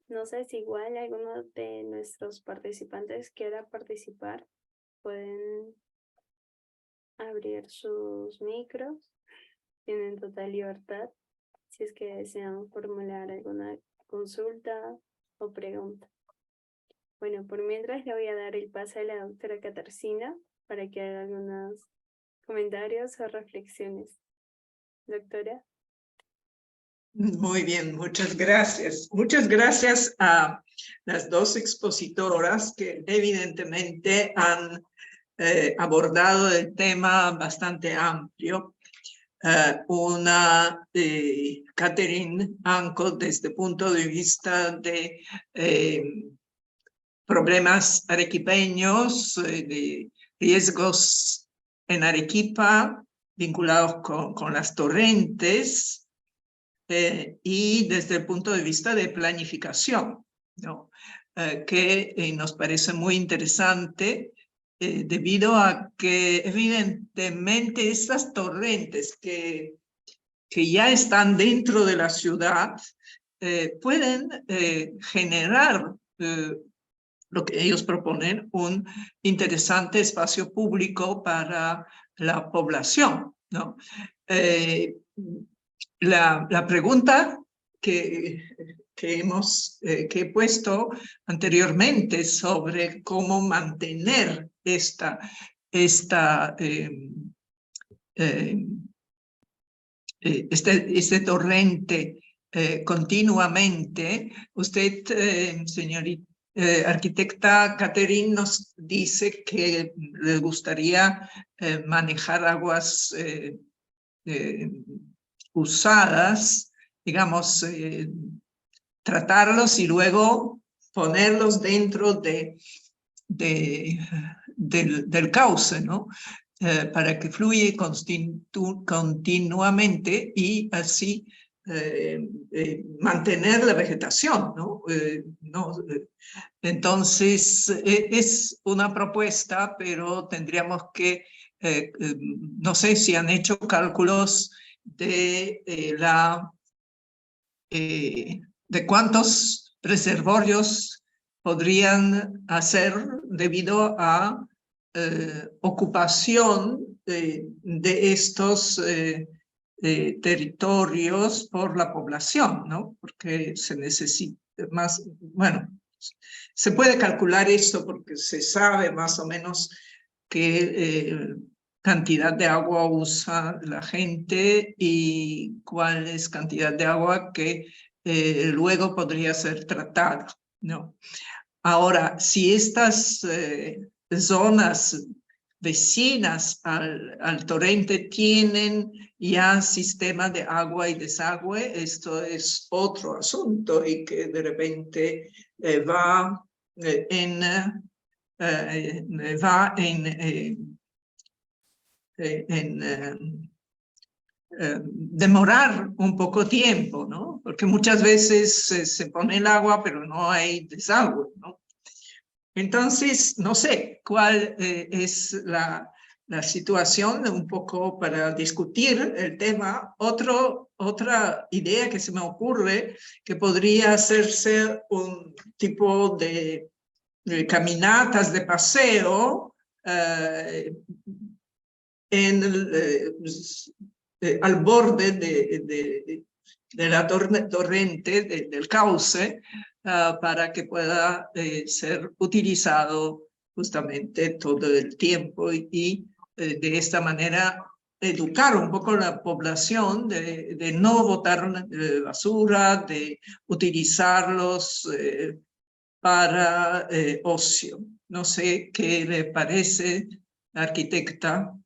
No sé si igual alguno de nuestros participantes quiera participar. Pueden abrir sus micros. Tienen total libertad si es que desean formular alguna consulta o pregunta. Bueno, por mientras le voy a dar el pase a la doctora Katarzyna para que haga algunos comentarios o reflexiones. Doctora. Muy bien, muchas gracias. Muchas gracias a las dos expositoras que evidentemente han abordado el tema bastante amplio. Una Catherine Anco desde el punto de vista de problemas arequipeños, de riesgos en Arequipa vinculados con las torrentes, y desde el punto de vista de planificación, ¿no? Que nos parece muy interesante debido a que evidentemente estas torrentes que ya están dentro de la ciudad pueden generar lo que ellos proponen, un interesante espacio público para la población, ¿no? La pregunta que he puesto anteriormente sobre cómo mantener este torrente continuamente, usted, señorita arquitecta Catherine, nos dice que le gustaría manejar aguas usadas, digamos, tratarlos y luego ponerlos dentro del cauce, ¿no? Para que fluya continuamente y así mantener la vegetación, ¿no? Entonces, es una propuesta, pero tendríamos que, no sé si han hecho cálculos de, de cuántos reservorios podrían hacer debido a ocupación de estos territorios por la población, ¿no? Porque se necesita más, bueno, se puede calcular esto porque se sabe más o menos qué cantidad de agua usa la gente y cuál es cantidad de agua que luego podría ser tratada, ¿no? Ahora, si estas zonas vecinas al torrente tienen ya sistema de agua y desagüe, esto es otro asunto y que de repente va en demorar un poco tiempo, ¿no? Porque muchas veces se pone el agua, pero no hay desagüe, ¿no? Entonces, no sé cuál es la situación, un poco para discutir el tema. Otra idea que se me ocurre, que podría hacerse un tipo de caminatas de paseo al borde de la torrente, del cauce, para que pueda ser utilizado justamente todo el tiempo y de esta manera educar un poco a la población de no botar basura, de utilizarlos para ocio. No sé qué le parece, arquitecta.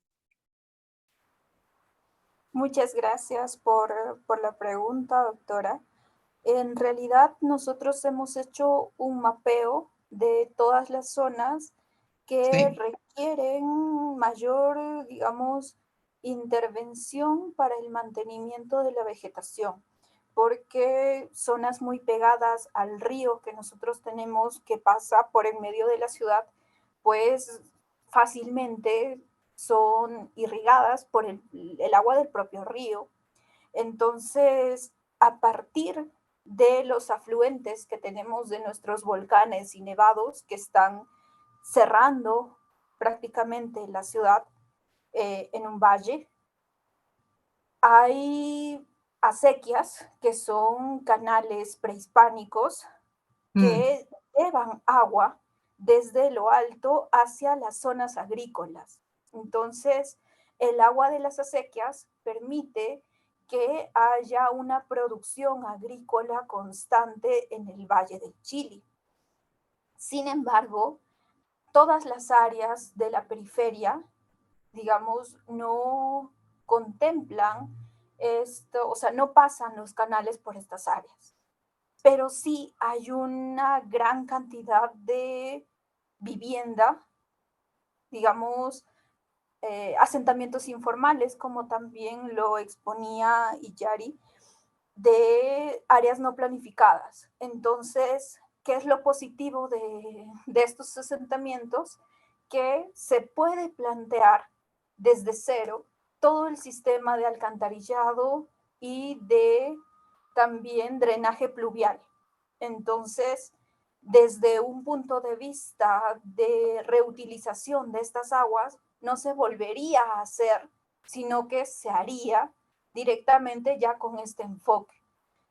Muchas gracias por la pregunta, doctora. En realidad, nosotros hemos hecho un mapeo de todas las zonas que Sí. requieren mayor, digamos, intervención para el mantenimiento de la vegetación, porque zonas muy pegadas al río que nosotros tenemos, que pasa por en medio de la ciudad, pues fácilmente son irrigadas por el agua del propio río. Entonces, a partir de los afluentes que tenemos de nuestros volcanes y nevados que están cerrando prácticamente la ciudad en un valle, hay acequias que son canales prehispánicos que llevan agua desde lo alto hacia las zonas agrícolas. Entonces, el agua de las acequias permite que haya una producción agrícola constante en el Valle del Chili. Sin embargo, todas las áreas de la periferia, digamos, no contemplan esto, o sea, no pasan los canales por estas áreas. Pero sí hay una gran cantidad de vivienda, digamos, asentamientos informales, como también lo exponía Iyari, de áreas no planificadas. Entonces, ¿qué es lo positivo de estos asentamientos? Que se puede plantear desde cero todo el sistema de alcantarillado y de también drenaje pluvial. Entonces, desde un punto de vista de reutilización de estas aguas, no se volvería a hacer, sino que se haría directamente ya con este enfoque.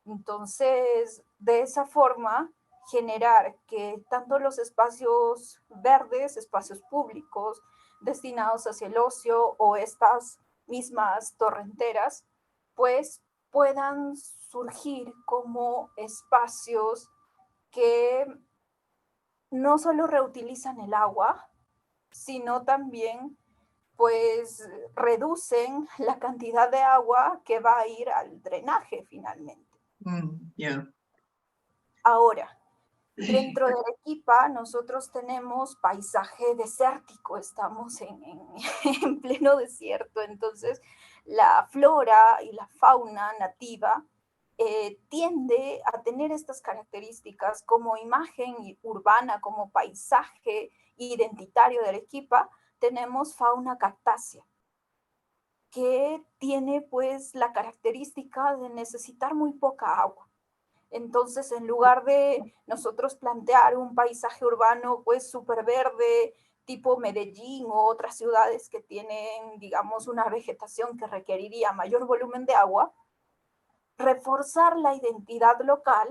Entonces, de esa forma, generar que tanto los espacios verdes, espacios públicos destinados hacia el ocio o estas mismas torrenteras, pues puedan surgir como espacios que no solo reutilizan el agua, sino también pues reducen la cantidad de agua que va a ir al drenaje finalmente. Yeah. Ahora, dentro de Arequipa nosotros tenemos paisaje desértico, estamos en pleno desierto, entonces la flora y la fauna nativa tiende a tener estas características como imagen urbana, como paisaje identitario de Arequipa. Tenemos fauna cactácea, que tiene pues la característica de necesitar muy poca agua. Entonces, en lugar de nosotros plantear un paisaje urbano pues súper verde, tipo Medellín o otras ciudades que tienen, digamos, una vegetación que requeriría mayor volumen de agua, reforzar la identidad local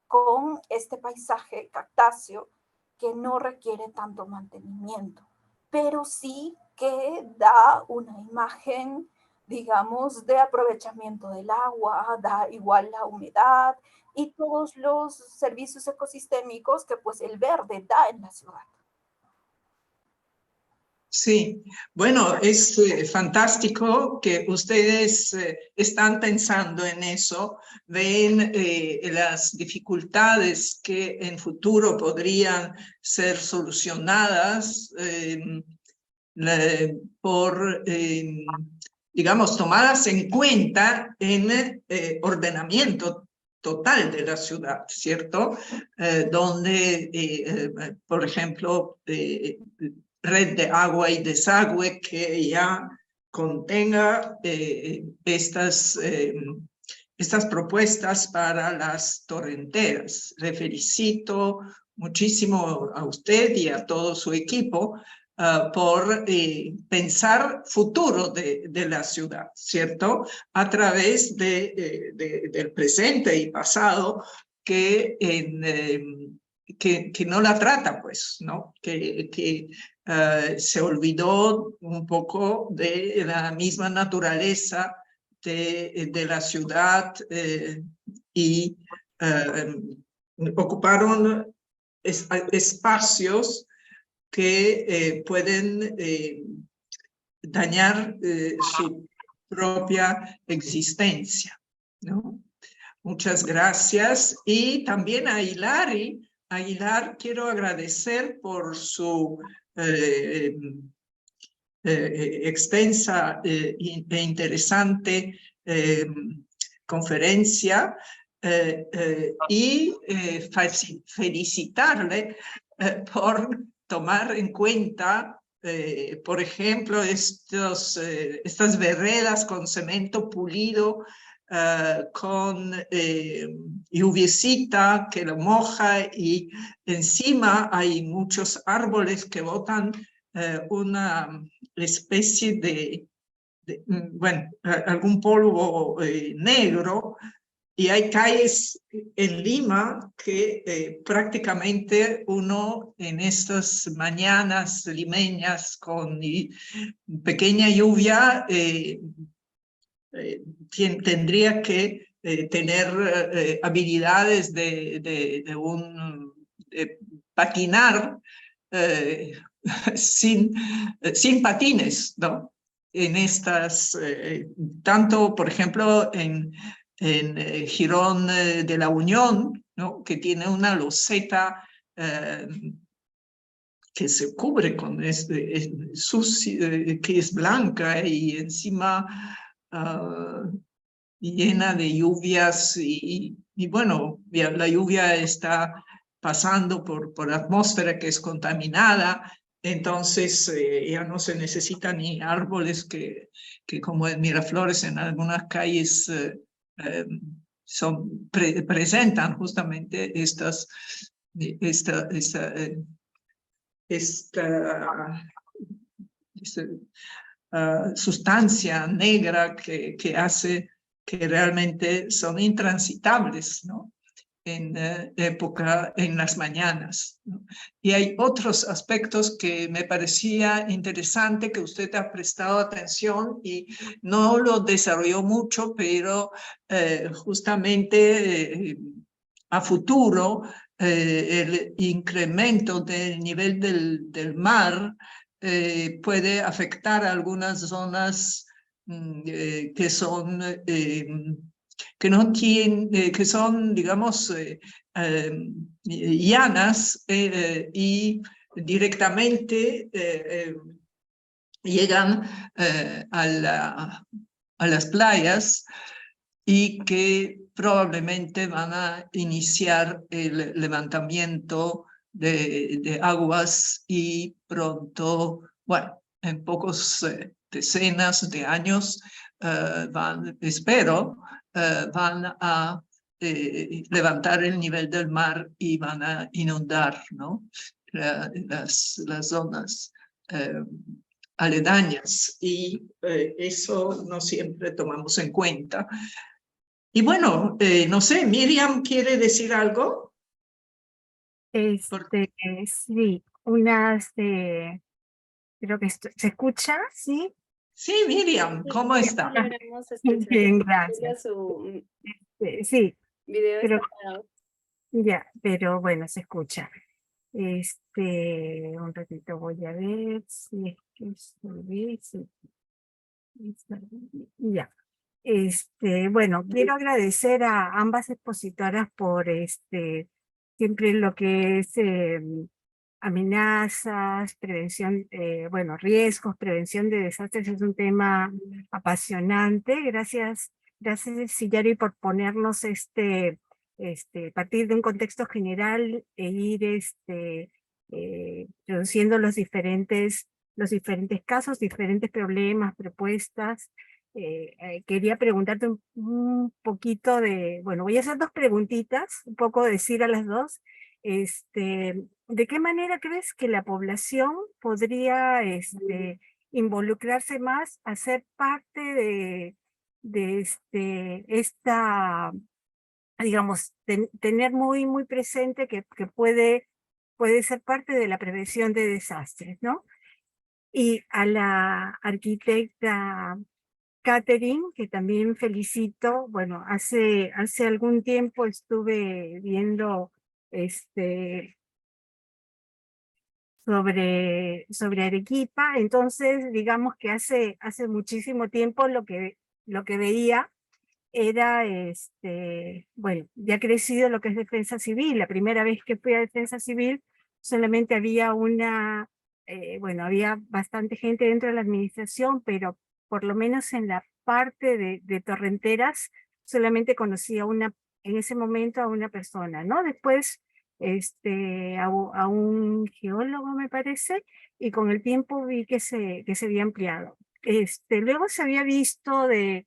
con este paisaje cactáceo que no requiere tanto mantenimiento, pero sí que da una imagen, digamos, de aprovechamiento del agua, da igual la humedad y todos los servicios ecosistémicos que pues el verde da en la ciudad. Sí, bueno, es fantástico que ustedes están pensando en eso, ven las dificultades que en futuro podrían ser solucionadas por, digamos, tomadas en cuenta en ordenamiento total de la ciudad, ¿cierto? Donde, por ejemplo, red de agua y desagüe que ya contenga estas propuestas para las torrenteras. Le felicito muchísimo a usted y a todo su equipo por pensar futuro de la ciudad, ¿cierto? A través del presente y pasado que no la trata, pues, ¿no? Que se olvidó un poco de la misma naturaleza de la ciudad y ocuparon espacios que pueden dañar su propia existencia, ¿no? Muchas gracias. Y también a Hilary. A Aguilar quiero agradecer por su extensa e interesante conferencia y felicitarle por tomar en cuenta, por ejemplo, estas veredas con cemento pulido, con lluviecita que lo moja y encima hay muchos árboles que botan una especie de bueno, algún polvo negro, y hay calles en Lima que prácticamente uno en estas mañanas limeñas con pequeña lluvia tendría que tener habilidades de patinar sin patines, ¿no? En estas, tanto por ejemplo en Jirón de la Unión, ¿no? Que tiene una loseta que se cubre con que es blanca y encima llena de lluvias y bueno, la lluvia está pasando por atmósfera que es contaminada, entonces ya no se necesitan ni árboles que como en Miraflores en algunas calles presentan justamente esta sustancia negra que hace que realmente son intransitables, ¿no? En las mañanas, ¿no? Y hay otros aspectos que me parecía interesante que usted ha prestado atención y no lo desarrolló mucho, pero justamente a futuro el incremento del nivel del mar puede afectar a algunas zonas que son que no tienen, que son, digamos, llanas y directamente llegan a las playas y que probablemente van a iniciar el levantamiento de aguas y pronto, bueno, en pocos decenas de años espero, van a levantar el nivel del mar y van a inundar, ¿no? Las zonas aledañas, y eso no siempre tomamos en cuenta. Y bueno, no sé, Miriam, ¿quiere decir algo? Sí, creo que se escucha, ¿sí? Sí, Miriam, ¿cómo está? Logramos escuchar. Bien, gracias. Su Sí, video pero, está parado. ya, pero bueno, se escucha. Un ratito voy a ver si es que subí, sí. Ya. Bueno, quiero agradecer a ambas expositoras por siempre lo que es amenazas, prevención, bueno, riesgos, prevención de desastres es un tema apasionante. Gracias, Sillari, por ponernos partir de un contexto general e ir introduciendo los diferentes casos, diferentes problemas, propuestas. Quería preguntarte un poquito bueno, voy a hacer dos preguntitas, un poco decir a las dos. ¿De qué manera crees que la población podría involucrarse más a ser parte de esta, digamos, tener muy, muy presente que puede ser parte de la prevención de desastres, ¿no? Y a la arquitecta Catherine, que también felicito. Bueno, hace algún tiempo estuve viendo sobre Arequipa, entonces digamos que hace muchísimo tiempo lo que veía era, bueno, ya ha crecido lo que es defensa civil. La primera vez que fui a defensa civil solamente había bueno, había bastante gente dentro de la administración, pero por lo menos en la parte de torrenteras solamente conocía en ese momento a una persona, ¿no? Después a un geólogo, me parece, y con el tiempo vi que se había ampliado. Luego se había visto en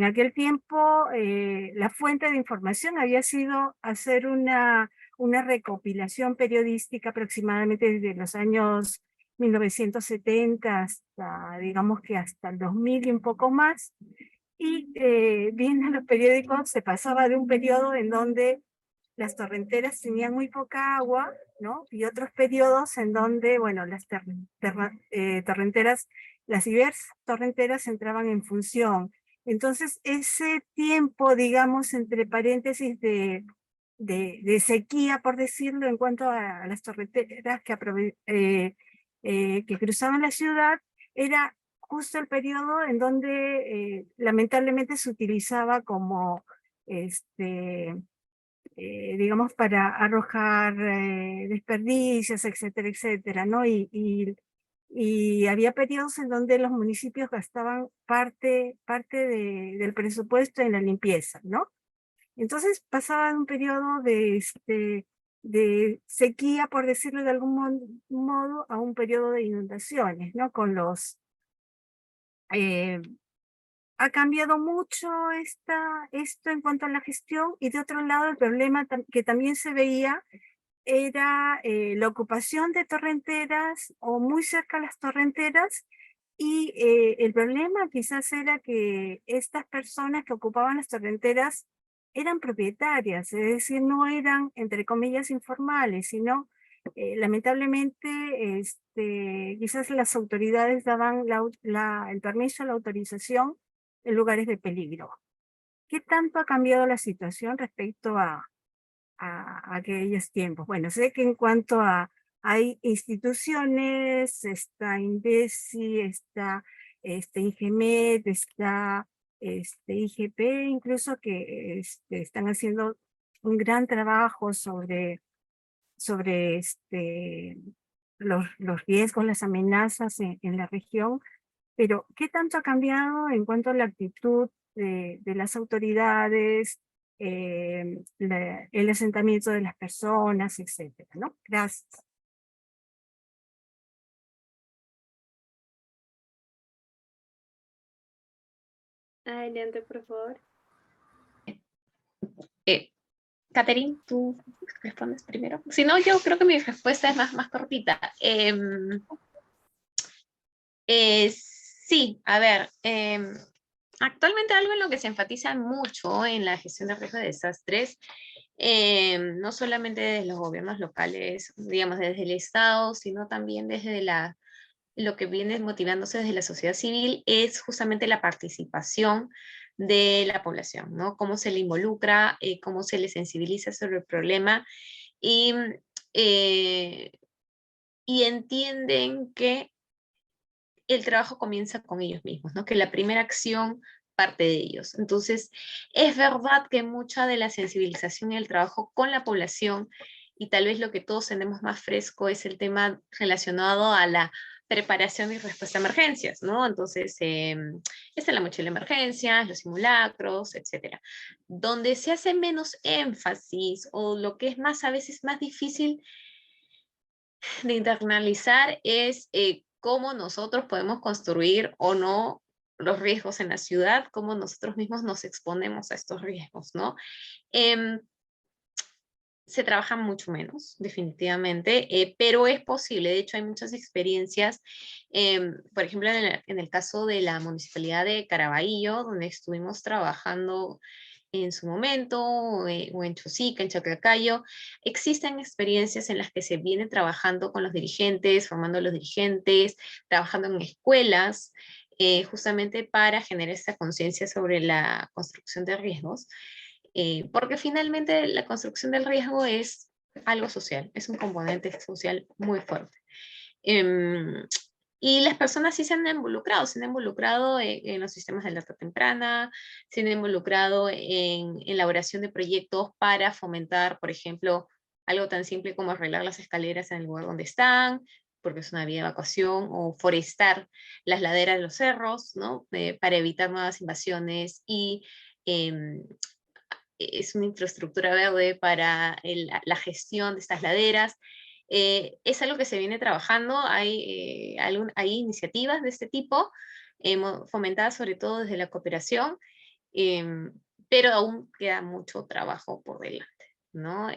aquel tiempo la fuente de información había sido hacer una recopilación periodística aproximadamente desde los años 1970 hasta, digamos que hasta el 2000 y un poco más, y viendo los periódicos se pasaba de un periodo en donde las torrenteras tenían muy poca agua, ¿no? Y otros periodos en donde, bueno, las torrenteras, las diversas torrenteras entraban en función. Entonces, ese tiempo, digamos, entre paréntesis de sequía, por decirlo, en cuanto a las torrenteras que cruzaban la ciudad, era justo el periodo en donde lamentablemente se utilizaba como digamos, para arrojar desperdicios, etcétera, etcétera, ¿no? Y había periodos en donde los municipios gastaban parte del presupuesto en la limpieza, ¿no? Entonces pasaba de un periodo de sequía, por decirlo de algún modo, a un periodo de inundaciones, ¿no? Ha cambiado mucho esto en cuanto a la gestión, y de otro lado el problema que también se veía era la ocupación de torrenteras o muy cerca a las torrenteras, y el problema quizás era que estas personas que ocupaban las torrenteras eran propietarias, es decir, no eran, entre comillas, informales, sino lamentablemente quizás las autoridades daban el permiso, la autorización en lugares de peligro. ¿Qué tanto ha cambiado la situación respecto a aquellos tiempos? Bueno, sé que en cuanto hay instituciones, está INDECI, está INGEMED, está IGP, incluso que están haciendo un gran trabajo sobre los riesgos, las amenazas en la región. Pero, ¿qué tanto ha cambiado en cuanto a la actitud de las autoridades, el asentamiento de las personas, etcétera, ¿no? Gracias. Adelante, por favor. Catherine, ¿tú respondes primero? Si no, yo creo que mi respuesta es más cortita. Sí, a ver, actualmente algo en lo que se enfatiza mucho en la gestión de riesgo de desastres, no solamente desde los gobiernos locales, digamos, desde el Estado, sino también desde lo que viene motivándose desde la sociedad civil, es justamente la participación de la población, ¿no? Cómo se le involucra, cómo se le sensibiliza sobre el problema y, y entienden que el trabajo comienza con ellos mismos, ¿no? Que la primera acción parte de ellos. Entonces, es verdad que mucha de la sensibilización y el trabajo con la población, y tal vez lo que todos tenemos más fresco es el tema relacionado a la preparación y respuesta a emergencias, ¿no? Entonces, está la mochila de emergencias, los simulacros, etcétera. Donde se hace menos énfasis o lo que es más a veces más difícil de internalizar es cómo nosotros podemos construir o no los riesgos en la ciudad, cómo nosotros mismos nos exponemos a estos riesgos, ¿no? Se trabaja mucho menos, definitivamente, pero es posible. De hecho, hay muchas experiencias, por ejemplo, en el caso de la Municipalidad de Caraballo, donde estuvimos trabajando en su momento, o en Chosica, en Chaclacayo, existen experiencias en las que se viene trabajando con los dirigentes, formando a los dirigentes, trabajando en escuelas, justamente para generar esta conciencia sobre la construcción de riesgos, porque finalmente la construcción del riesgo es algo social, es un componente social muy fuerte. Y las personas sí se han involucrado en los sistemas de alerta temprana, se han involucrado en elaboración de proyectos para fomentar, por ejemplo, algo tan simple como arreglar las escaleras en el lugar donde están, porque es una vía de evacuación, o forestar las laderas de los cerros, ¿no? Para evitar nuevas invasiones y es una infraestructura verde para la gestión de estas laderas. Es algo que se viene trabajando, hay iniciativas de este tipo, fomentadas sobre todo desde la cooperación, pero aún queda mucho trabajo por delante, ¿no?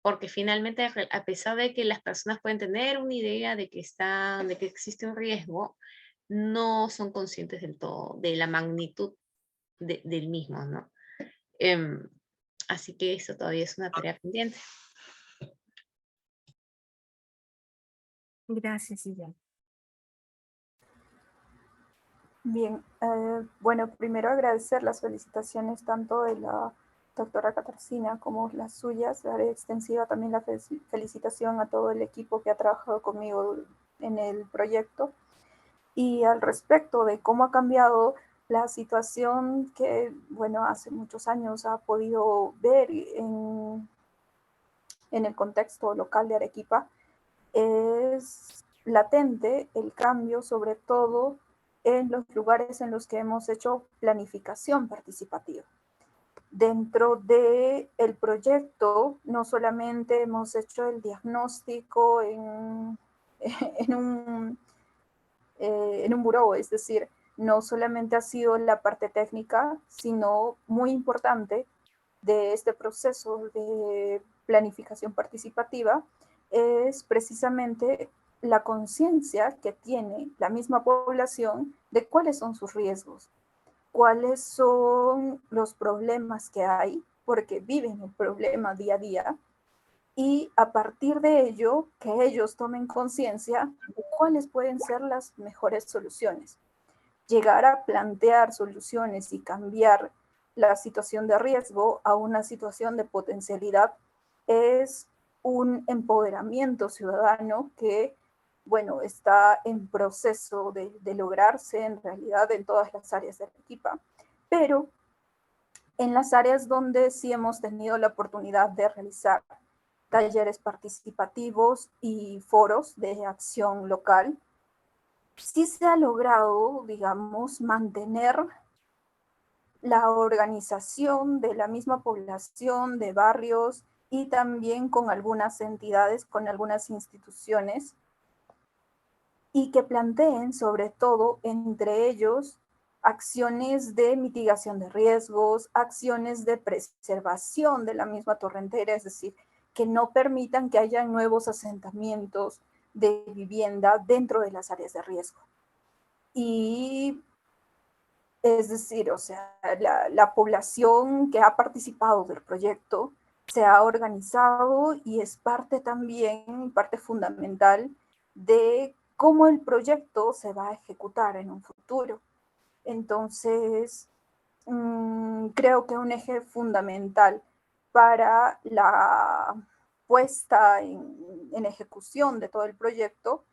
Porque finalmente, a pesar de que las personas pueden tener una idea de que existe un riesgo, no son conscientes del todo de la magnitud del mismo, ¿no? Así que eso todavía es una tarea pendiente. Gracias, Silvia. Bien, bueno, primero agradecer las felicitaciones tanto de la doctora Katarzyna como las suyas. Haré extensiva también la felicitación a todo el equipo que ha trabajado conmigo en el proyecto. Y al respecto de cómo ha cambiado la situación que, bueno, hace muchos años ha podido ver en el contexto local de Arequipa, es latente el cambio, sobre todo en los lugares en los que hemos hecho planificación participativa. Dentro del proyecto, no solamente hemos hecho el diagnóstico en un buró, es decir, no solamente ha sido la parte técnica, sino muy importante de este proceso de planificación participativa, es precisamente la conciencia que tiene la misma población de cuáles son sus riesgos, cuáles son los problemas que hay, porque viven el problema día a día, y a partir de ello, que ellos tomen conciencia de cuáles pueden ser las mejores soluciones. Llegar a plantear soluciones y cambiar la situación de riesgo a una situación de potencialidad es un empoderamiento ciudadano que, bueno, está en proceso de lograrse en realidad en todas las áreas de Arequipa, pero en las áreas donde sí hemos tenido la oportunidad de realizar talleres participativos y foros de acción local, sí se ha logrado, digamos, mantener la organización de la misma población, de barrios y también con algunas entidades, con algunas instituciones, y que planteen sobre todo entre ellos acciones de mitigación de riesgos, acciones de preservación de la misma torrentera, es decir, que no permitan que haya nuevos asentamientos de vivienda dentro de las áreas de riesgo. Y es decir, o sea, la población que ha participado del proyecto se ha organizado y es parte también, parte fundamental de cómo el proyecto se va a ejecutar en un futuro. Entonces, creo que un eje fundamental para la puesta en ejecución de todo el proyecto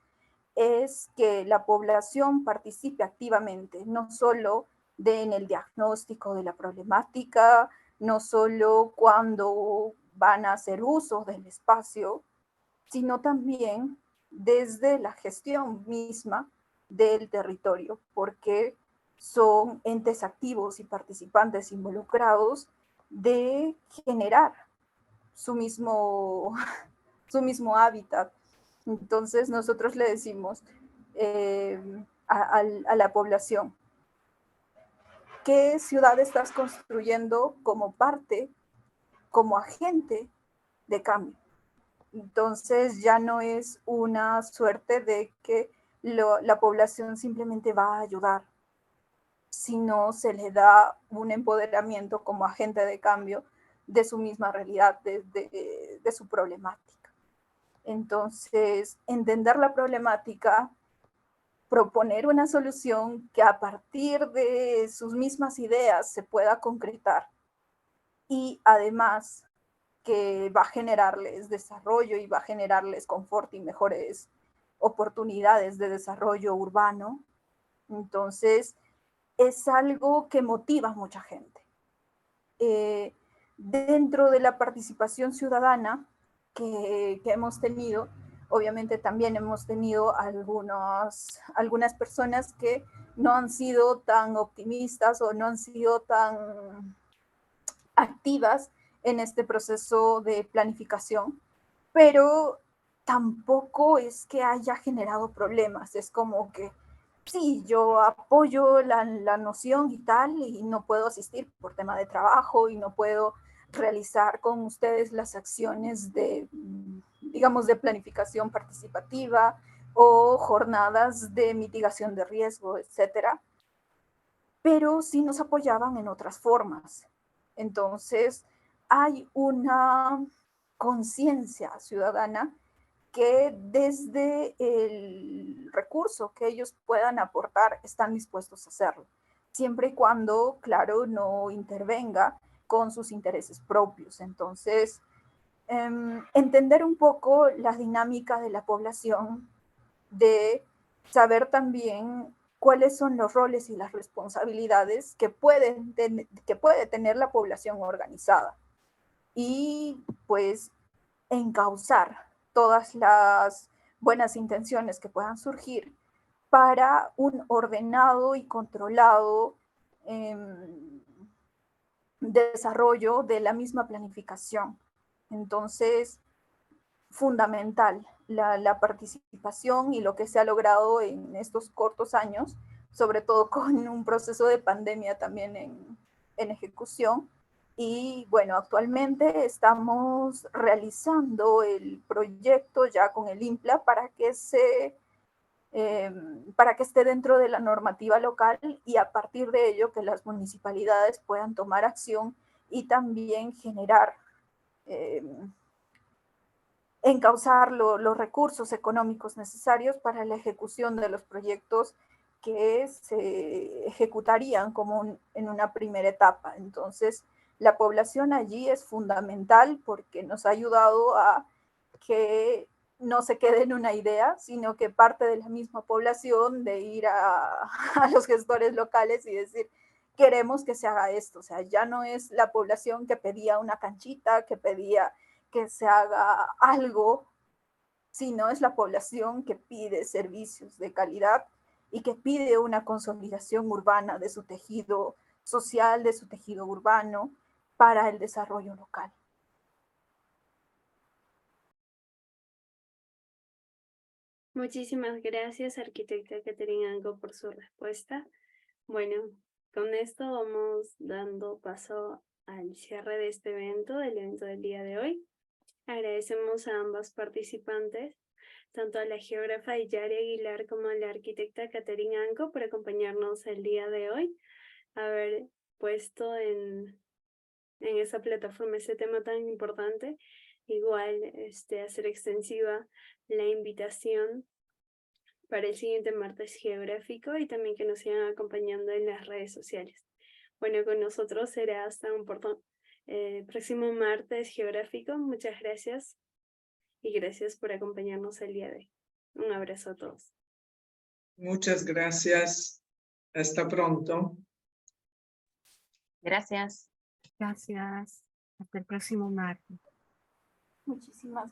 es que la población participe activamente, no solo en el diagnóstico de la problemática, no solo cuando van a hacer uso del espacio, sino también desde la gestión misma del territorio, porque son entes activos y participantes involucrados de generar su mismo, su mismo hábitat. Entonces nosotros le decimos a la población, ¿qué ciudad estás construyendo como parte, como agente de cambio? Entonces ya no es una suerte de que la población simplemente va a ayudar, sino se le da un empoderamiento como agente de cambio de su misma realidad, de su problemática. Entonces, entender la problemática, proponer una solución que a partir de sus mismas ideas se pueda concretar y además que va a generarles desarrollo y va a generarles confort y mejores oportunidades de desarrollo urbano. Entonces, es algo que motiva a mucha gente. Dentro de la participación ciudadana que hemos tenido, obviamente también hemos tenido algunas personas que no han sido tan optimistas o no han sido tan activas en este proceso de planificación, pero tampoco es que haya generado problemas, es como que sí, yo apoyo la noción y tal, y no puedo asistir por tema de trabajo y no puedo realizar con ustedes las acciones de, digamos, de planificación participativa o jornadas de mitigación de riesgo, etcétera, pero sí nos apoyaban en otras formas. Entonces, hay una conciencia ciudadana que desde el recurso que ellos puedan aportar están dispuestos a hacerlo, siempre y cuando, claro, no intervenga con sus intereses propios. Entonces, entender un poco la dinámica de la población, de saber también cuáles son los roles y las responsabilidades que puede tener la población organizada y pues encauzar todas las buenas intenciones que puedan surgir para un ordenado y controlado desarrollo de la misma planificación. Entonces, fundamental la participación y lo que se ha logrado en estos cortos años, sobre todo con un proceso de pandemia también en ejecución. Y bueno, actualmente estamos realizando el proyecto ya con el INPLA para que esté dentro de la normativa local y a partir de ello que las municipalidades puedan tomar acción y también generar encauzar los recursos económicos necesarios para la ejecución de los proyectos que se ejecutarían como en una primera etapa. Entonces, la población allí es fundamental porque nos ha ayudado a que no se quede en una idea, sino que parte de la misma población de ir a los gestores locales y decir, queremos que se haga esto. O sea, ya no es la población que pedía una canchita, que pedía que se haga algo, sino es la población que pide servicios de calidad y que pide una consolidación urbana de su tejido social, de su tejido urbano, para el desarrollo local. Muchísimas gracias, arquitecta Caterina Ango, por su respuesta. Bueno, con esto vamos dando paso al cierre de este evento, del evento del día de hoy. Agradecemos a ambas participantes, tanto a la geógrafa Yari Aguilar como a la arquitecta Caterina Ango, por acompañarnos el día de hoy, haber puesto en esa plataforma ese tema tan importante. Igual hacer extensiva la invitación para el siguiente martes geográfico y también que nos sigan acompañando en las redes sociales. Bueno, con nosotros será hasta un próximo martes geográfico. Muchas gracias y gracias por acompañarnos el día de hoy. Un abrazo a todos. Muchas gracias. Hasta pronto. Gracias. Gracias. Hasta el próximo martes. Muchísimas